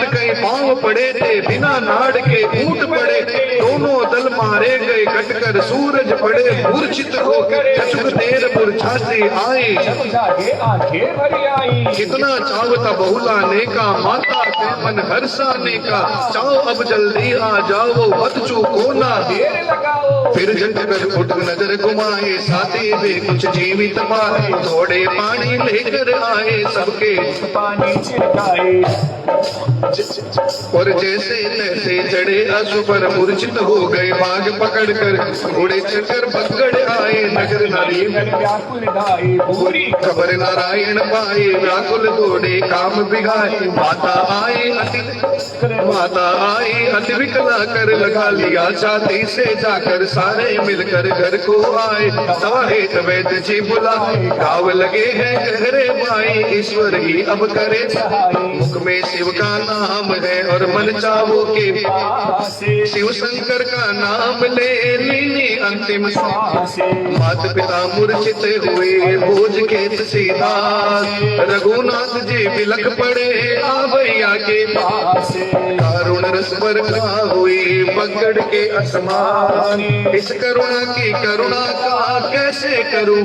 कहीं पांव पड़े थे बिना नाड़ के ऊंट पड़े दोनों दल मारे गए कटकर सूरज पड़े मूर्छित होकर चचुक देर मूर्छा से आए जागे आंखें भरी आई। कितना चावता बहुलाने का माता के मन हर्षाने का चाहो अब जल्दी आ जाओ मत चूको ना देर लगाओ फिर झट कर उठ नजर घुमाए साथी वे कुछ जीवित पाए थोड़े पानी लेकर आए सबके पानी छिड़काए और जैसे तैसे चढ़े अश्व पर मूर्छित हो गए बाग पकड़कर घोड़े चढ़कर पकड़ आए नगर नारी व्याकुल गाए पूरी खबर नारायण पाए व्याकुल दौड़े काम बिगाए माता आई अति विकला कर लगा लिया छाती से जाकर सारे मिलकर घर को आए तवाहित वैद्य जी बुलाए घाव लगे हैं गहरे भाई ईश्वर ही अब करे मुख में शिव का नाम है और मन चावो के शिव शंकर का नाम ले लीनी अंतिम माता पिता मूर्छित हुए भोज खेत सीधा रघुनाथ जी बिलख पड़े आ भैया के पास करुण रस पर हुई पकड़ के असमान इस करुणा की करुणा का कैसे करूं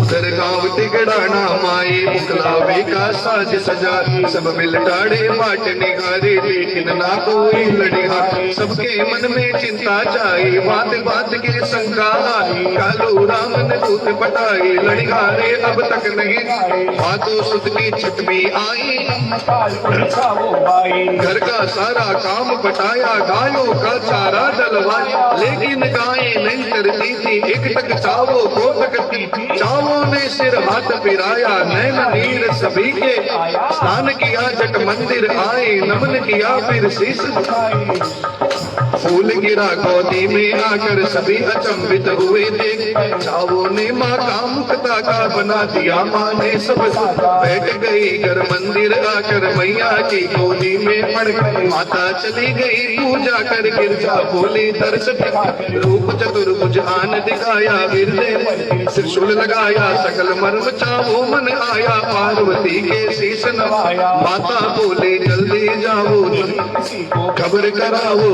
उधर गांव तिगड़ाना माए मुकलावे का साज सजा सब मिल डाड़े बाट निगारे लेकिन ना कोई लड़िया सबके मन में चिंता छाई बात बात की शंका आई कालू राम ने दूत पटाई लड़ियारे अब तक नहीं बातों सुध की छटमी आई घर का सारा काम पटाया गायों का चारा डलवाया लेकिन गायें नहीं करती थी एक तक चावो को तकती चावो ने सिर हाथ फिराया नैन नीर सभी के स्नान किया जट मंदिर आए नमन किया फिर शीश झुकाई फूल गिरा गोदी में आकर सभी अचंभित हुए थे चावो ने माँ का मुक्ता का बना दिया माँ ने सब बैठ गई घर मंदिर आकर मैया की गोदी में पड़ गई माता चली गई पूजा कर गिरजा बोली दर्श रूप चतुर्भुज आन दिखाया हृदय त्रिशूल लगाया सकल मर्म चावो मन आया पार्वती के शीश नवाया माता बोली जल्दी जाओ खबर कराओ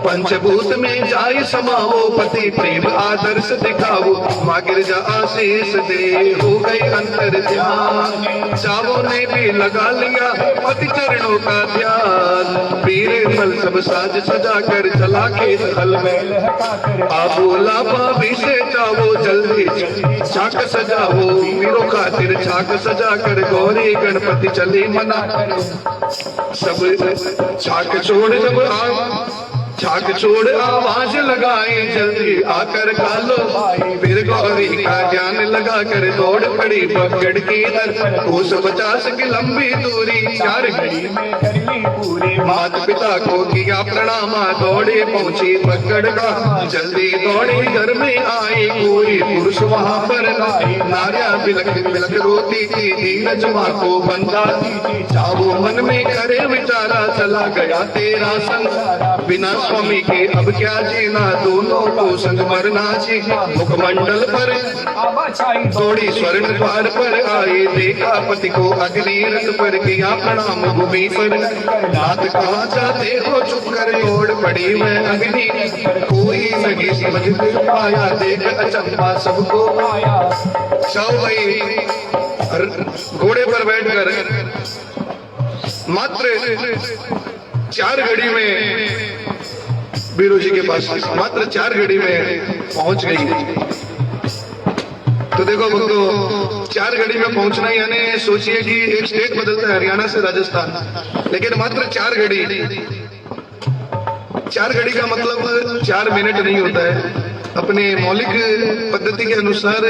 पंचभूत में जाय समाओ पति प्रेम आदर्श दिखाओ माँ गिरजा आशीष दे हो गई अंतर ध्यान चावो ने भी लगा लिया पति चरणों का ध्यान पीरे फल सब साज सजा कर चला के हल में बोला भाभी से चावो जल्दी छाक सजाओ वीरों खातिर छाक सजा कर गौरी गणपति चली मना सब छाक छोड़ आवाज लगाए जल्दी आकर खा लो फिर गौरी का ध्यान लगा कर दौड़ पड़ी पकड़ की दर 250 की लंबी दूरी 4 घड़ी में कर ली पूरी माता पिता को किया प्रणाम दौड़े पहुंची पकड़ का जल्दी दौड़ी घर में आई कोई पुरुष वहां पर नारिया बिलख बिलख रोती थी धीरज माँ को बंदा चावो मन में करे विचारा चला गया तेरा संग बिना स्वामी के अब क्या जीना दोनों को संग मरना जी मुखमंडल पर थोड़ी स्वर्ण द्वार पर आए देखा पति को अग्नि रथ पर किया प्रणाम भूमि पर नाथ कहाँ जाते हो चुप कर ओढ़ पड़ी मैं अग्नि कोई नहीं समझ पाया देख अचंबा सबको आया सब भाई घोड़े पर बैठकर मात्र 4 घड़ी में बीरू जी के पास मात्र 4 घड़ी में पहुंच गई। तो देखो भक्तों 4 घड़ी में पहुंचना यानी सोचिए कि एक स्टेट बदलता है हरियाणा से राजस्थान लेकिन मात्र 4 घड़ी का मतलब 4 मिनट नहीं होता है। अपने मौलिक पद्धति के अनुसार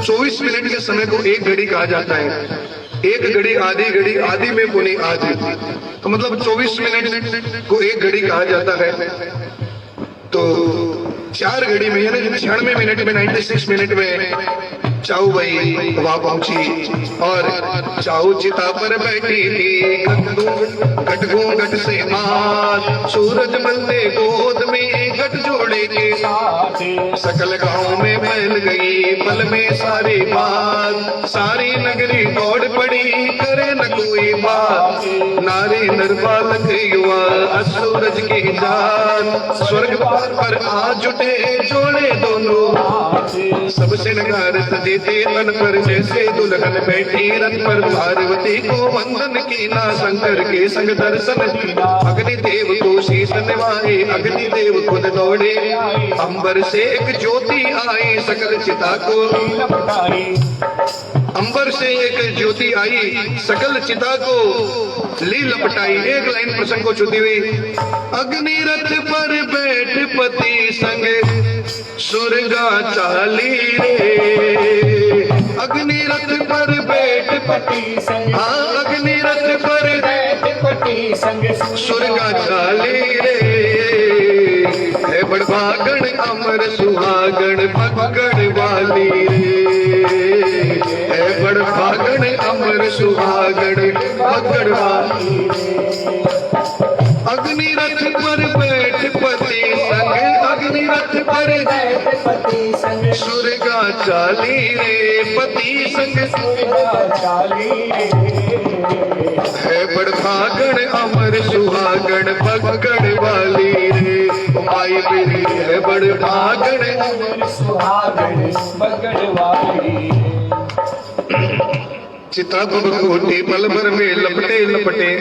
24 मिनट के समय को 1 घड़ी कहा जाता है। 1 घड़ी आधी में पुनी आधी तो मतलब 24 मिनट को 1 घड़ी कहा जाता है। तो 4 घड़ी में यानी 96 मिनट में 96 मिनट में चाऊ भाई वहां पहुंची और चाऊ चिता पर बैठी थी। गट घूंघट से मार सूरज बनते गोद में गट जोड़े के साथ सकल गांव में फैल गई पल में सारी बात। सारी नगरी दौड़ पड़ी करे न कोई बात। नारी नरबालक युवा सूरज की जान स्वर्ग पर आ जुटे जोड़े दोनों हाथ। सबसे नगार सजे तन पर जैसे दुल्हन बैठी रथ पर। पार्वती को वंदन की ना शंकर के संग दर्शन दीना। अग्निदेव को शीश निभाए अग्निदेव खुद दौड़े। अंबर से एक ज्योति आई सकल चिता को लपटाई। अंबर से एक ज्योति आई सकल चिता को ली लपटाई। एक लाइन प्रसंग को छूती हुई। अग्नि रथ पर बैठ पति संग सुरगा चाली रे। अग्नि रथ पर बैठ पति संग हाँ अग्नि रथ पर बैठ पति संग सुरगा चाली रे। है बड़भागण अमर सुहागण पकड़ वाली रे। है बड़भागण अमर सुहागण पकड़ वाली रे। अग्नि रथ पर बैठ पति संग अग्नि रथ पर बैठ पति संग सुरगा चाली रे। पति संग सुरगा चाली रे। है बड़भागण अमर सुहागण पकड़ वाली रे। माई मेरी है बड़भागण अमर सुहागण पकड़ वाली। चिता कोटी पल भर में लपटे लपटे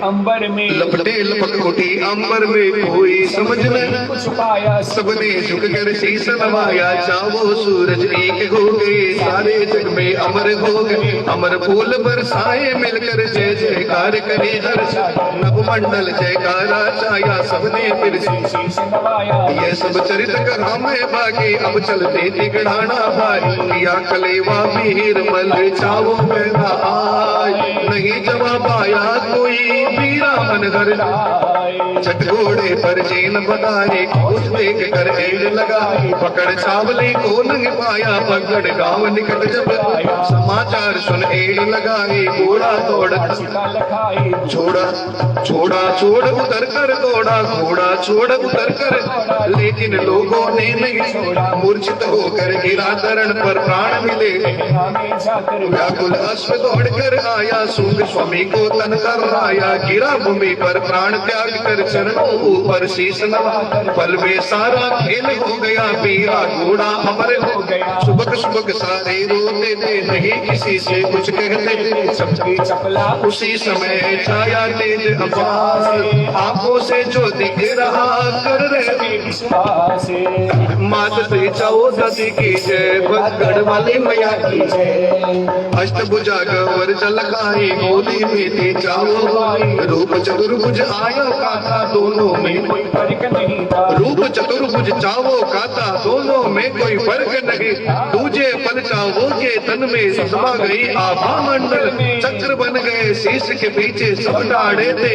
अंबर में लपटे लपट कोटी अंबर में कोई समझ न कुछ पाया। सबने झुक कर शीश नवाया। चावो सूरज एक हो गए सारे जग में अमर हो गए। अमर फूल बरसाए मिलकर जय जयकार करे हर नव मंडल जयकारा छाया। सबने फिर शीश नवाया। ये सब चरित कथा में बाकी अब चलते तिगड़ाना भाई। या कलेवा वीर मल चावो आय नहीं जवाब आया कोई वीरा मन घर लाए। छठ घोड़े पर चैन बनाए खोज देख कर एड़ लगाई। पकड़ चावले को नहीं पाया पकड़ गांव निकट जब आया। समाचार सुन एड़ लगाए घोड़ा दौड़ छोड़ा छोड़ा छोड़ उतर कर दौड़ा। घोड़ा छोड़ उतर कर लेकिन लोगों ने नहीं छोड़ा। मूर्छित होकर गिरा धरण पर प्राण मिले। व्याकुल अश्व दौड़ कर आया सूंद स्वामी को तन कर आया। गिरा भूमि पर प्राण त्याग कर चरणों ऊपर शीश नवा। पल में सारा खेल हो गया पीरा घोड़ा अमर हो गया। सुबह सुबह सारे रोते थे नहीं किसी से कुछ कहते थे। सबकी चपला उसी समय छाया तेज अपार। आंखों से जो दिख रहा कर रहे विश्वास। मात से चाओ दादी की जय भगड़ वाली मैया की जय। अष्टभुजा गवर चलकाई गोली में थी चावो। रूप चतुर्भुज आया काता दोनों में कोई फर्क नहीं था। रूप चतुर्भुज चावो काता दोनों में कोई फर्क नहीं। दूजे पल चावो के तन में समा गई आभा मंडल। चक्र बन गए शीश के पीछे सब डाढ़े थे।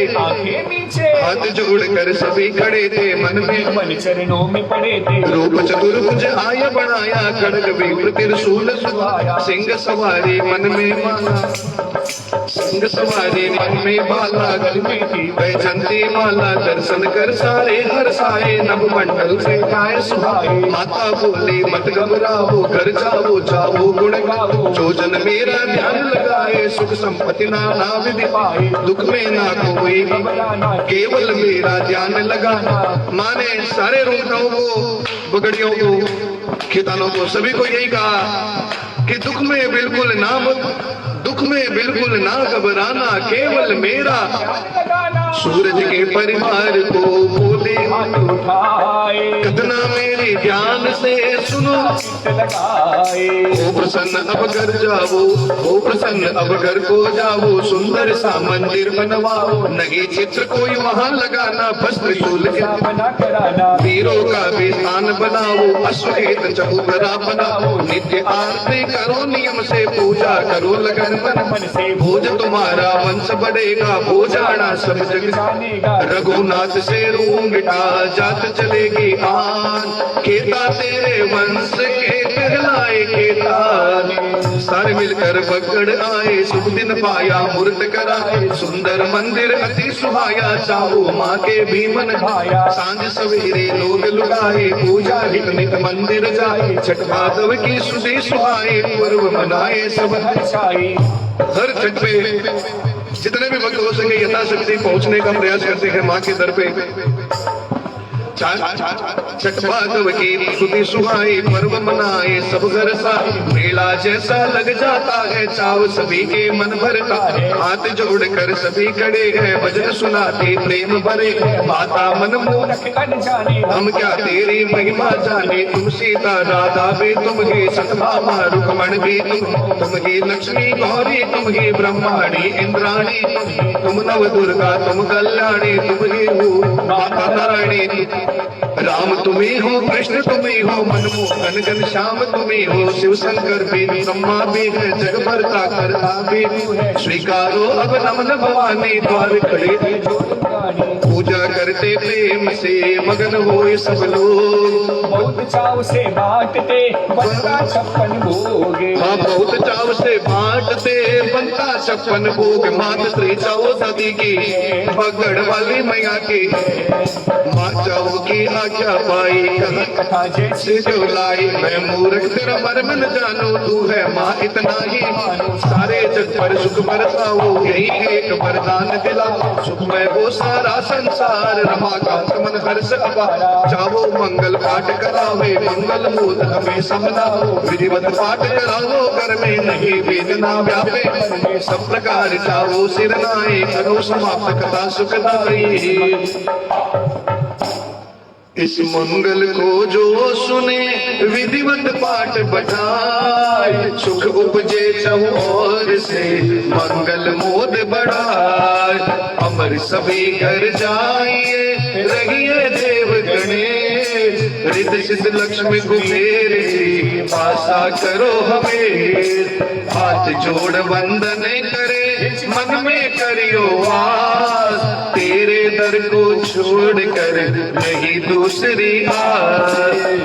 हाथ जोड़ कर सभी खड़े थे मन में मन चरणों में पड़े थे। रूप चतुर्भुज आया बनाया खड़ग विप्र त्रिशूल सुहाया। सिंह सवारी मन में माला सिंह सवारी मन में बाला गल में थी वैजंती माला। दर्शन कर सारे हर साए नव मंडल से गाय सुहाए। माता बोली मत घबराओ घर जाओ जाओ गुण गाओ। जो जन मेरा ध्यान लगाए सुख संपत्ति नाना विधि पाए। दुख में ना कोई घबराना केवल मेरा ध्यान लगाना। माने सारे रूपों को बगड़ियों को खितानों को सभी को यही कहा कि दुख में बिल्कुल ना दुख में बिल्कुल ना घबराना केवल मेरा। सूरज के परिवार को बोले हाथ उठाए। कतना मेरे ध्यान से सुनो ओ प्रसन्न अब घर जाओ। ओ प्रसन्न अब घर को जाओ। सुंदर सा मंदिर बनवाओ। नहीं चित्र कोई वहाँ लगाना भस्म शूल के बना कराना। वीरों का भी स्थान बनाओ। अश्वमेध चबूतरा बनाओ। नित्य आरती करो नियम से पूजा करो लगन मन से। भोज तुम्हारा वंश बढ़ेगा भोजाना सब जग जानेगा। रघुनाथ से रूंगटा जात चलेगी आन। केदार तेरे वंश के कहलाए केदार। सारे मिलकर पकड़ आए, शुभ दिन पाया मूर्त कराए, सुंदर मंदिर अति सुहाया, चाहो माँ के भी मन भाया। सांझ सवेरे लोग लुटाए, पूजा नित नित मंदिर जाए, छठ माधव की सुधि सुहाए, पर्व मनाए सब हर्षाए। हर छठ पे जितने भी भक्त हो सके यथाशक्ति पहुंचने का प्रयास करते हैं माँ के दर पे। छठ माधव की सुधि सुहाई, पर्व मनाए सब घर साए, मेला जैसा लग जाता है, चाव सभी के मन भरता है। हाथ जोड़कर सभी खड़े हैं, भजन सुनाते प्रेम भरे, माता मन मोहक जाने, हम क्या तेरी महिमा जाने। तुम सीता राधा भी तुम ही, सतभामा रुक्मण भी तुम ही, लक्ष्मी गौरी तुम ही, ब्रह्माणी इंद्राणी तुम नव दुर्गा तुम कल्याणी, तुम ही हो माता नारायणी। राम तुम्ही हो, कृष्ण तुम्ही हो, मनमोहन घनश्याम तुम्ही हो, शिव शंकर भी ब्रह्मा भी है, जग भरता करता भी है। स्वीकारो अब नमन भवानी, द्वार खड़े पूजा करते प्रेम से मगन हो सब लोग। बहुत चाव से बांटते बनता 56 भोग। हाँ बहुत चाव से बांटते बनता 56 भोग। मात श्री चाओ दादी की, बगड़ वाली मैया की, माँ चाओ की आज्ञा पाई, कथा जैसे जो लाई। मैं मूर्ख तेरा मर्म न जानू, तू है माँ इतना ही मानो। सारे जग पर सुख बरसाओ, यही एक वरदान दिला, सुखमय हो सारा संसार। रमाकांत मन हर्ष अपारा, चाहो मंगल पाठ करावे, मंगल मूल हमें समझाओ। विधिवत पाठ कराओ, घर में नहीं वेदना व्यापे, सब प्रकार चाहो सिर नाए, करो समाप्त कथा सुखदाई। इस मंगल को जो सुने, विधिवत पाठ बढ़ाए, सुख उपजे चहुओर से, मंगल मोद बढ़ाए। अमर सभी घर जाइए, रहिए देव गणेश, रिद्ध सिद्ध लक्ष्मी कुबेर जी, आशा करो हमें। हाथ जोड़ वंदन करे, मन में करियो वास, तेरे दर को छोड़ कर नहीं दूसरी आस।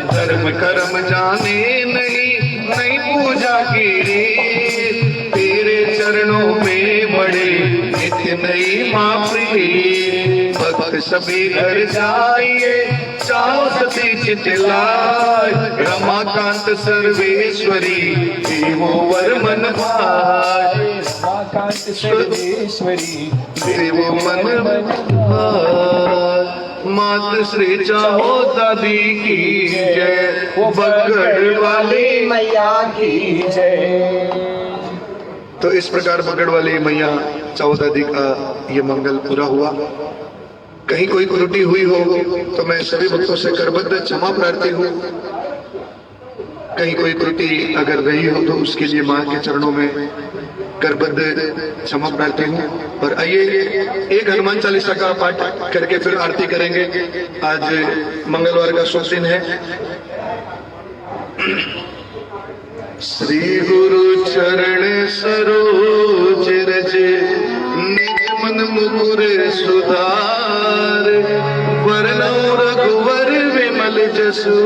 धर्म कर्म जाने नहीं पूजा की रीत, तेरे चरणों में बड़े नित्य नई माँ प्रीत। भक्त सभी घर जाइए, चाहो सती चितलाय, रमाकांत सर्वेश्वरी देवो वर मन भाय। रमाकांत सर्वेश्वरी देवो मन भाय। मात श्री चाहो दादी की जय, वो बगड़ वाली मैया की जय। तो इस प्रकार बगड़ वाली मैया चाहो दादी का ये मंगल पूरा हुआ। कहीं कोई त्रुटि हुई हो तो मैं सभी भक्तों से करबद्ध क्षमा प्रार्थी हूँ। कहीं कोई त्रुटि अगर रही हो तो उसके लिए माँ के चरणों में करबद्ध क्षमा प्रार्थी हूँ। और आइए एक हनुमान चालीसा का पाठ करके फिर आरती करेंगे। आज मंगलवार का शुभ दिन है। श्री गुरु चरण सरोज रज, निज मन मुकुर सुधार, वरनौ रघुवर विमल जसु,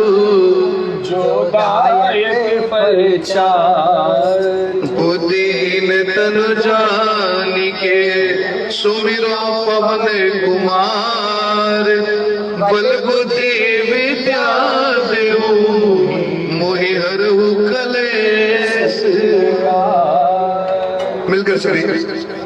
जो दायक प्रचार। बुद्धिहीन तनु जानिके, सुमिरो पवन कुमार, बल बुद्धि विद्या देहु, मोहि हरहु कलेश। मिलकर सभी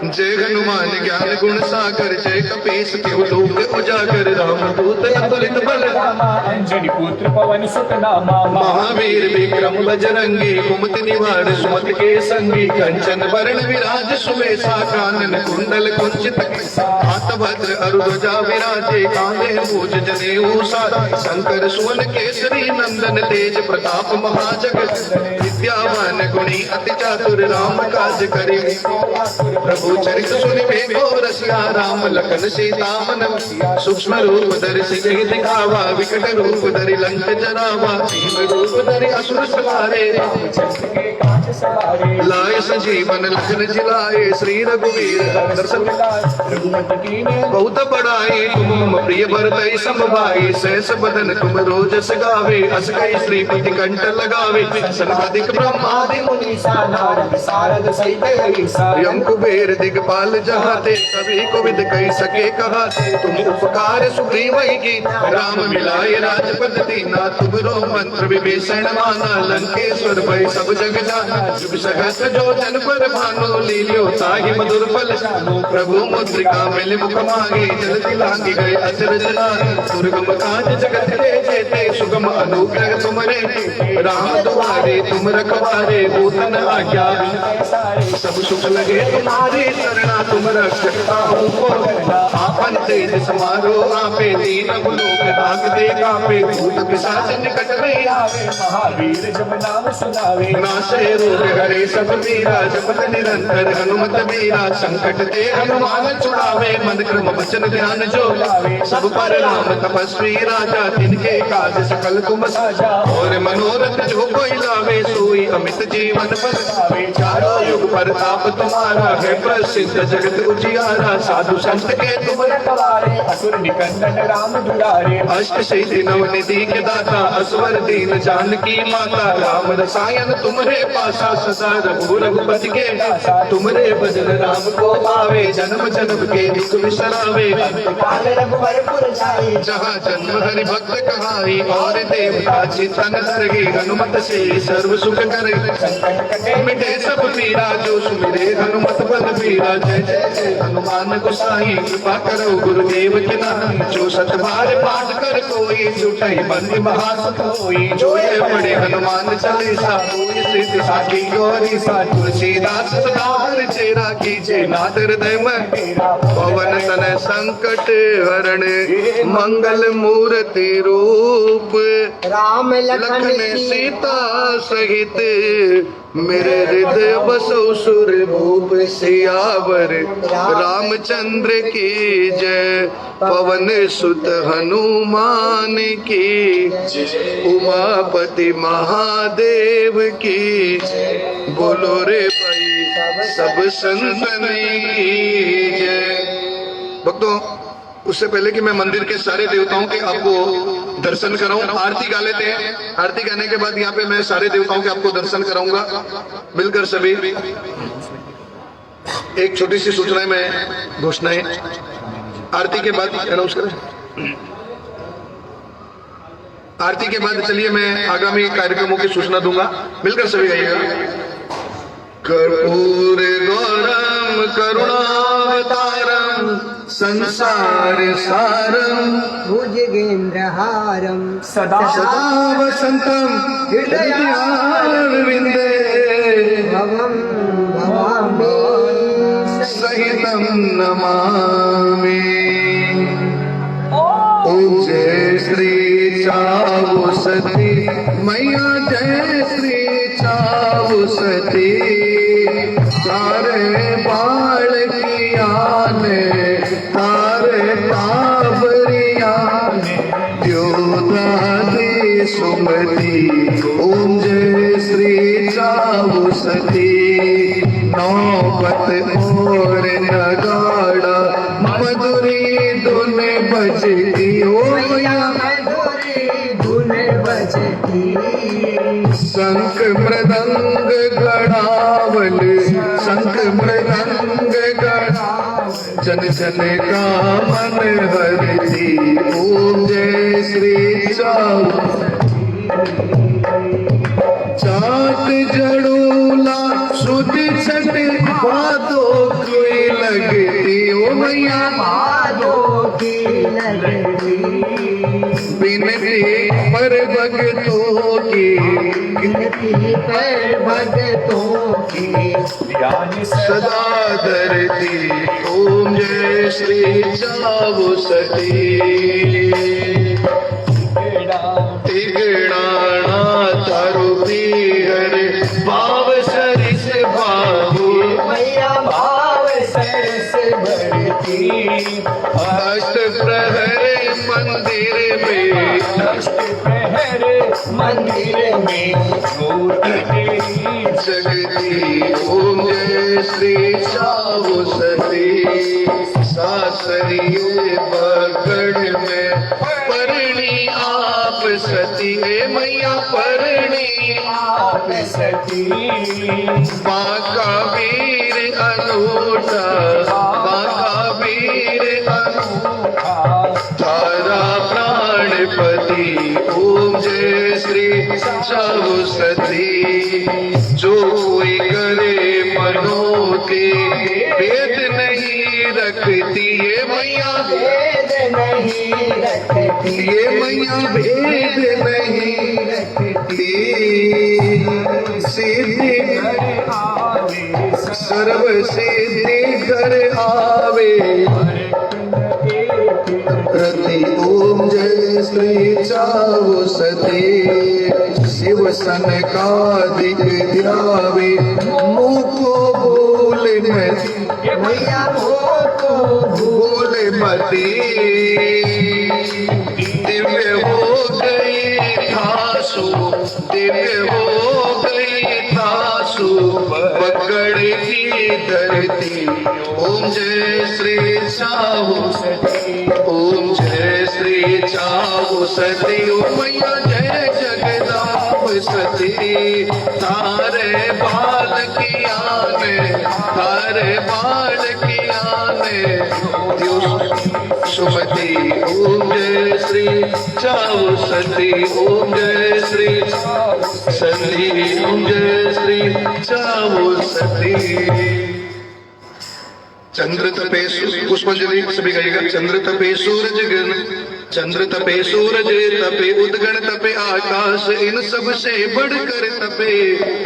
जय हनुमान ज्ञान गुण सागर, जय कपीस तिहु लोक उजागर, रामदूत अतुलित बल, अंजनी पुत्र पवन सुत नामा, महावीर विक्रम बजरंगी, कुमति निवार सुमति के संगी, कंचन वरण विराज सुवेशा, कानन कुंडल कुंचित हाथ भद्र अरुध्वजा विराजे, कांधे मूज जनेऊ साजे, शंकर सुवन केसरी नंदन, तेज प्रताप महाजगत, विद्यावान गुणी अति चातुर, राम काज करि प्रभु ओ चरित सुनिबे को रसिया राम लखन सीता मन सूक्ष्म रूप धरि सिंह दिखावा विकट रूप धरि लंक जरावा भीम रूप धरि असुर सवारे रामचंद्र के काज सवारे लाए संजीवन लखन जिलाए श्री रघुवीर दर्शन रघुपति कीन्हे बहुत बड़ाई तुम मम प्रिय भरतई संभाई सहस बदन तुम रोजस गावे अस कई श्रीपति कंठ लगावे सनकादिक ब्रह्मादि मुनीसा नारद सारद सहित ऐसा यम कुबेर दिगपाल जहाते कभी को विद कही सके कहाते तुम उपकार सुग्रीव की राम मिलाए राजपद दीना तुमरो मंत्र विभीषण माना लंकेश्वर भय सब जग जाना जुग सहस्र जो जन पर भानो लील्यो ताहि मधुर फल जानो प्रभु मुद्रिका मिल मुख मांगे जल्दी लांगी गए अचरज लागे दुर्गम काज जगत के जेते सुगम अनुग्रह तुमरे राम दुआरे तुम रखवारे भूतन आज्ञा सब सुख लगे तुम्हारी शरणा तुम रक्षकता हो आपन तेज समारो आपे दीन लोक दाग दे कापे भूत पिशाच निकट नहीं आवे महावीर जब नाम सुनावे नाशे रोग हरे सब मीरा जपत निरंतर हनुमत मीरा संकट ते हनुमान छुड़ावे मन क्रम वचन ध्यान जो लावे सब पर राम तपस्वी राजा तिनके काज सकल तुम साजा और मनोरथ जो कोई लावे सोई अमित जीवन पर गावे चारों युग प्रताप तुम्हारा है प्रसिद्ध जगत उजियारा साधु संत के तुम रखवारे असुर निकंदन राम दुलारे अष्ट सिद्धि नवनिधि के दाता असवर दीन जानकी माता राम रसायन तुम्हारे पासा सदा रघु रघुपति के दासा तुम्हारे भजन राम को पावे जन्म जन्म के दुख विसरावे काल रघुवरपुर जाए जहाँ जन्म हरि भक्त कहाई और देवता चिंतन धरगे हनुमत से सर्व सुख करे संकट कटे मिटे सब पीड़ा जो सुमिरे हनुमत बल बीरा जय जय जय हनुमान गोसाई कृपा करो गुरुदेव के नाम जो सतबार पाठ कर कोई जुटाई बंदी महासुख होई जो ये बड़े हनुमान चालीसा कोई सिद्ध साखी गौरी सा तुलसीदास सदा हर चेरा कीजे नाथ हृदय में पवन तन संकट हरण मंगल मूर्ति रूप राम लखन लखन सीता सहित मेरे हृदय बसो सुर भूप सियावर रामचंद्र की जय पवन सुत हनुमान की उमापति महादेव की बोलो रे भाई सब संतन की जय। भक्तों, उससे पहले कि मैं मंदिर के सारे देवताओं के आपको दर्शन कराऊं, आरती गा लेते हैं। आरती गाने के बाद यहाँ पे मैं सारे देवताओं के आपको दर्शन कराऊंगा मिलकर सभी। एक छोटी सी सूचना में घोषणाएं आरती के बाद अनाउंस करें। आरती के बाद चलिए मैं आगामी कार्यक्रमों की सूचना दूंगा, मिलकर सभी गाइएगा। कर्पूर गौरम करुणावतारम संसार सारम भुजगेन्द्रहारम सदा सदा वसंतम हृदयारविंदे भवम भवामि सहितं नमामि। ओम जय श्री चावु सती मैया जय श्री चावु सती तारे बाल की आने तारे ताबरिया द्योदादी सुमति। ओम जय श्री चावु सती नौबत और नगाड़ा मधुरी धुन बजती ओ मैया धुन बजती शंख मृदंग गड़ावल शंख मृदंग गड़ावल जन जन का मन हरती। ओम जय श्री चाट जड़ूला सुध छठ भादो कोई लगती ओ मैया भादों की लगती बिनती पर भगतों की गिनती पर भगतों की ध्यान सदा धरती। ओम जय श्री चावु सती तिगड़ाना तारु हर भाव सरिस बाबू मैया भाव मंदिर में मूर्ति तेरी जगती ओम जय श्री चावो सती सासरिये पकड़ में परणी आप सती हे मैया परणी आप सती बांका वीर अनूठा बांका वीर अनूठा तारा प्राणपति ओम जय श्री चावो सती जो कोई करे मनोती भेद नहीं रखती ये मैया भेद नहीं रखती ये मैया भेद नहीं रखती सिद्धि आवे सर्व सिद्धि कर आवे रति ओम जय श्री चावो सती शिव सनकादिक ध्यावे मुँह को बोले मती मैया हो तो बोले मती दिव्य हो गई थासु दिव्य हो गई थासु पकड़ की धरती ओम जय श्री चावो सती ओम जय श्री चावो सती ओ मैया जय जगदाप सती तारे बाल की आने तारे बाल की आने सुमति ओम जय श्री चावो सती ओम जय श्री सती ओम जय श्री चावो सती चंद्र तपे पुष्पांजलि सभी गाइएगा चंद्र तपे सूरज गण चंद्र तपे सूरज तपे उदगण तपे आकाश इन सब से बढ़कर तपे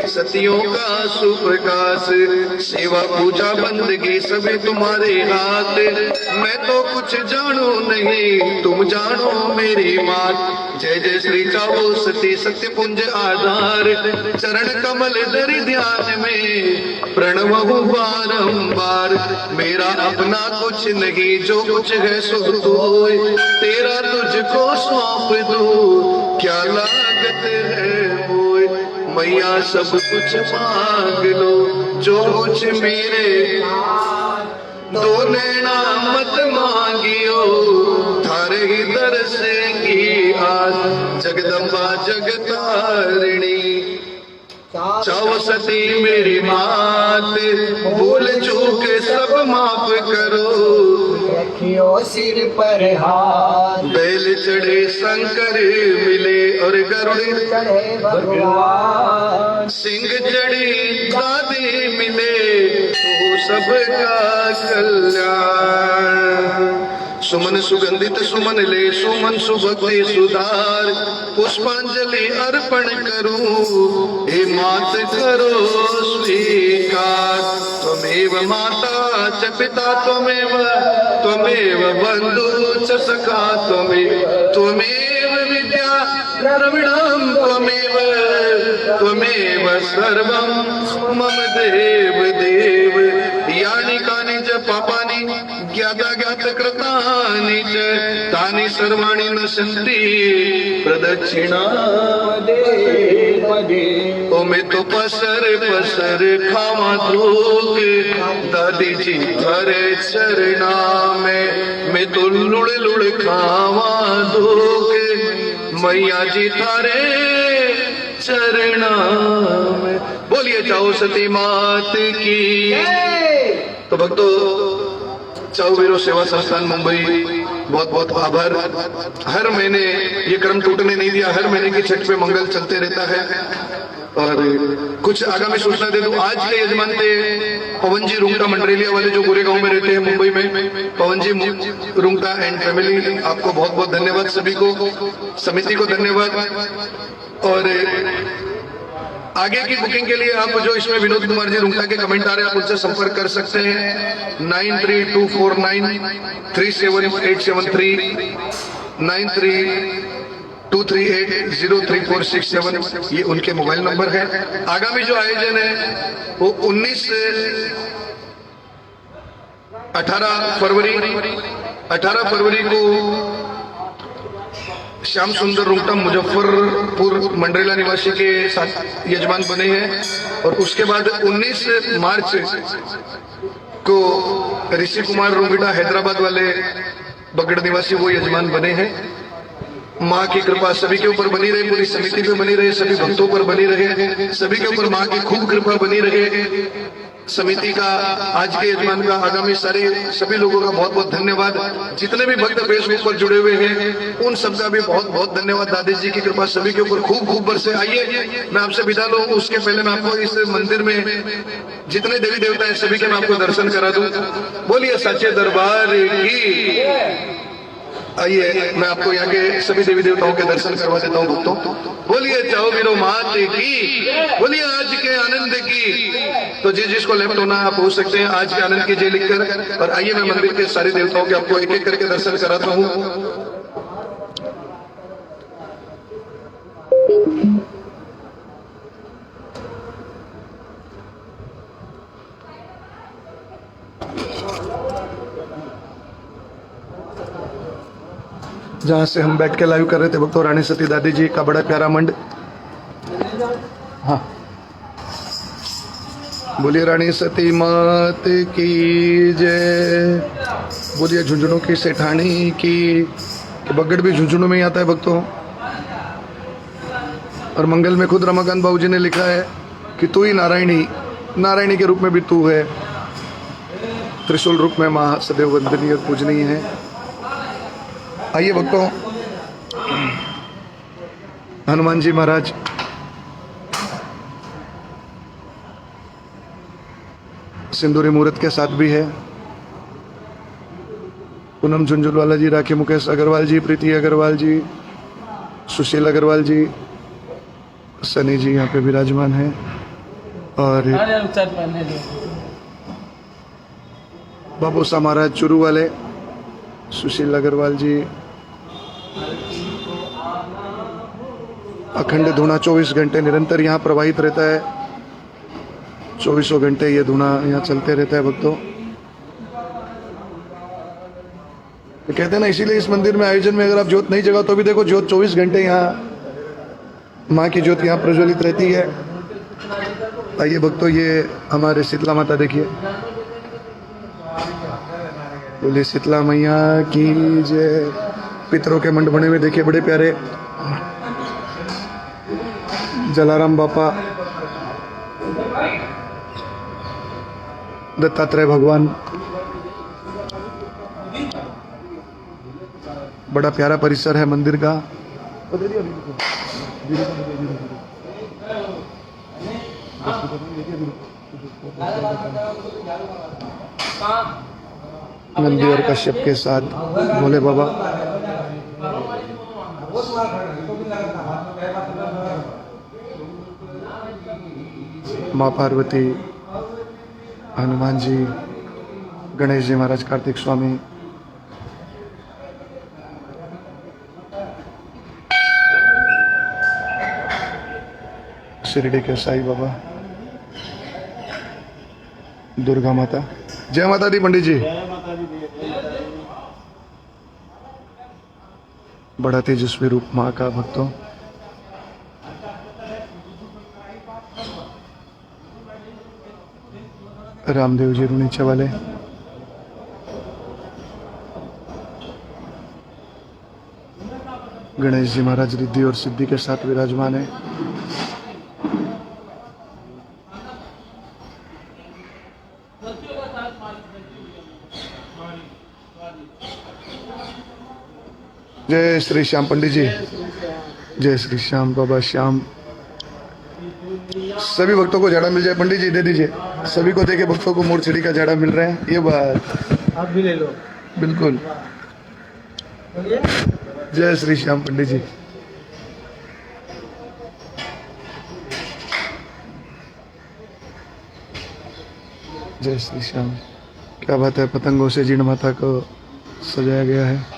सतियों का सुप्रकाश सेवा पूजा बंदगी सभी तुम्हारे हाथ मैं तो कुछ जानू नहीं तुम जानो मेरी बात जय जय श्री चावो सती सत्य पुंज आधार चरण कमल धरि ध्यान में प्रणव बारंबार मेरा अपना कुछ नहीं जो कुछ है सो तू होए तेरा तुझको सौंप दूं क्या लागत है मोए मैया सब कुछ मांग लो जो कुछ मेरे दो नैना मत मांगियो थारे ही दर्श की आज जगदम्बा जगतारिणी चावो सती मेरी मात भूल चूक सब माफ करो रखियो सिर पर हाथ बैल चढ़े शंकर मिले और गरुड़ चढ़े भगवान सिंह चढ़ी दादी मिले तो सबका कल्याण सुमन सुगंधित सुमन ले सुमन सुभक्ति सुधार पुष्पांजलि अर्पण करूं हे मात करो स्वीकार त्वमेव माता च पिता त्वमेव बंधु च सखा त्वमेव विद्या द्रविणं त्वमेव सर्वं मम देव देव यानि कानि च पापानि ज्ञाता ज्ञात कृतानि च तानि सर्वाणि नश्यन्ति प्रदक्षिणा ओ मैं तो पसर खावा धोक दादी जी हरे चरना में मैं तो लुड़ खावा धोक मैया जी थारे चरना में बोलिए चाओ सती मात की। तो भक्तों चाओ वीरो सेवा संस्थान मुंबई बहुत बहुत आभार। हर महीने ये क्रम टूटने नहीं दिया, हर महीने की छठ पे मंगल चलते रहता है। और कुछ आगामी सूचना दे दूं, आज के यजमान थे पवन जी रुंगटा मंडरेलिया वाले जो गोरेगांव में रहते हैं मुंबई में। पवन जी रुंगटा एंड फैमिली, आपको बहुत बहुत धन्यवाद, सभी को, समिति को धन्यवाद। और आगे की बुकिंग के लिए आप जो इसमें विनोद कुमार जी रुंगटा के कमेंट आ रहे हैं, आप उनसे संपर्क कर सकते हैं 9324937873 9323803467 ये उनके मोबाइल नंबर है। आगामी जो आयोजन है वो 18 फरवरी को श्याम सुंदर रुंगटा मुजफ्फरपुर मंडरेला निवासी के साथ यजमान बने हैं। और उसके बाद 19 मार्च को ऋषि कुमार रुंगटा हैदराबाद वाले बगड़ निवासी वो यजमान बने हैं। माँ की कृपा सभी के ऊपर बनी रहे, पूरी समिति पे बनी रहे, सभी भक्तों पर बनी रहे, सभी के ऊपर माँ की खूब कृपा बनी रहे। समिति का, आज के यजमान का, आगामी सभी लोगों का बहुत बहुत धन्यवाद। जितने भी भक्त फेसबुक पर जुड़े हुए हैं उन सबका भी बहुत बहुत धन्यवाद। दादी जी की कृपा सभी के ऊपर खूब खूब बरसे। आइए मैं आपसे विदा लूं, उसके पहले मैं आपको इस मंदिर में जितने देवी देवता हैं सभी के मैं आपको दर्शन करा दूं। बोलिए सच्चे दरबार की। आइए मैं आपको यहाँ के सभी देवी देवताओं के दर्शन करवा देता हूँ भक्तों। बोलिए चाहो वीरो मात की, बोलिए आज के आनंद की। तो जिसको लेफ्ट होना आप हो सकते हैं आज के आनंद की जय लिखकर। और आइए मैं मंदिर के सारे देवताओं के आपको एक एक करके दर्शन कराता हूँ। जहां से हम बैठ के लाइव कर रहे थे भक्तों, रानी सती दादी जी का बड़ा प्यारा मंड। हाँ, बोलिए रानी सती मात की जय। बोलिए झुंझुनू की सेठानी की। बगड़ भी झुंझुनू में ही आता है भक्तों। और मंगल में खुद रमाकांत बाबू जी ने लिखा है कि तू ही नारायणी, नारायणी के रूप में भी तू है, त्रिशूल रूप में मां सदैव वंदनीय और पूजनीय है। आइए भक्तों, हनुमान जी महाराज सिंदूरी मुहूर्त के साथ भी है। पूनम झुंझुनवाला जी, राखी मुकेश अग्रवाल जी, प्रीति अग्रवाल जी, सुशील अग्रवाल जी, सनी जी यहाँ पे विराजमान है। और बाबूसा महाराज चुरू वाले, सुशील अग्रवाल जी। अखंड धुना 24 घंटे निरंतर यहाँ प्रवाहित रहता है। 24 घंटे ये धुना यहाँ चलते रहता है भक्तों। तो कहते हैं ना, इसीलिए इस मंदिर में आयोजन में अगर आप ज्योत नहीं जगाओ तो भी देखो ज्योत 24 घंटे यहाँ माँ की ज्योत यहाँ प्रज्वलित रहती है। आइए भक्तों, ये हमारे शीतला माता देखिए। बोले शीतला मैया की जय। पितरों के मंड बने हुए देखिए बड़े प्यारे। जलाराम बापा, दत्तात्रेय भगवान, बड़ा प्यारा परिसर है मंदिर का। नंदी और कश्यप के साथ भोले बाबा। माँ पार्वती, हनुमान जी, गणेश जी महाराज, कार्तिक स्वामी, शिरडी के साईं बाबा, दुर्गा माता। जय माता दी पंडित जी। बड़ा तेजस्वी रूप माँ का भक्तों। रामदेव जी रुनीचे वाले, गणेश जी महाराज रिद्धि और सिद्धि के साथ विराजमान है। जय श्री श्याम पंडित जी। जय श्री श्याम बाबा श्याम। सभी भक्तों को झाड़ा मिल जाए पंडित जी, दे दीजिए। सभी को देखे भक्तों को मूर्छड़ी का झाड़ा मिल रहा है। ये बात आप भी ले लो। बिल्कुल। जय श्री श्याम पंडित जी। जय श्री श्याम। क्या बात है, पतंगों से जीण माता को सजाया गया है।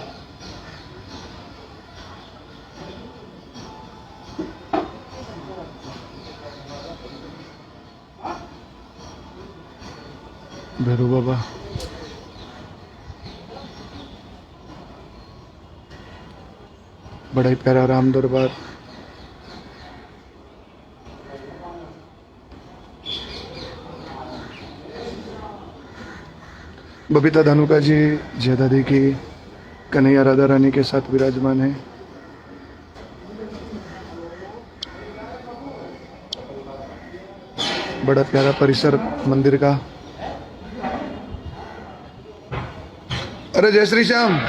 भैरू बाबा, बड़ा ही प्यारा राम दरबार। बबीता धानुका जी जय दादी की कन्हैया राधा रानी के साथ विराजमान है। बड़ा प्यारा परिसर मंदिर का। अरे जय श्री श्याम।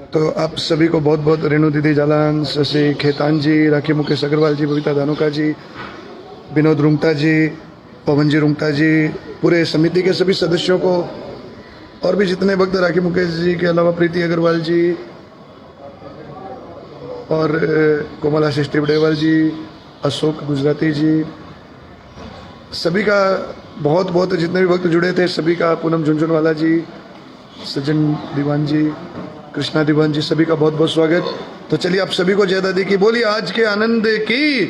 तो आप सभी को बहुत बहुत रेणु दीदी जालान, शशि खेतान जी, राखी मुकेश अग्रवाल जी, बबीता धानुका जी, विनोद रुंगटा जी, पवन जी रुंगटा जी, पूरे समिति के सभी सदस्यों को, और भी जितने भक्त, राखी मुकेश जी के अलावा प्रीति अग्रवाल जी और कोमल आशीष टिबड़ेवाल जी, अशोक गुजराती जी, सभी का बहुत बहुत, जितने भी भक्त जुड़े थे सभी का, पूनम झुंझुनवाला जी, सज्जन दीवान जी, कृष्णा दीवान जी, सभी का बहुत बहुत स्वागत। तो चलिए आप सभी को जय दादी की बोलिए, आज के आनंद की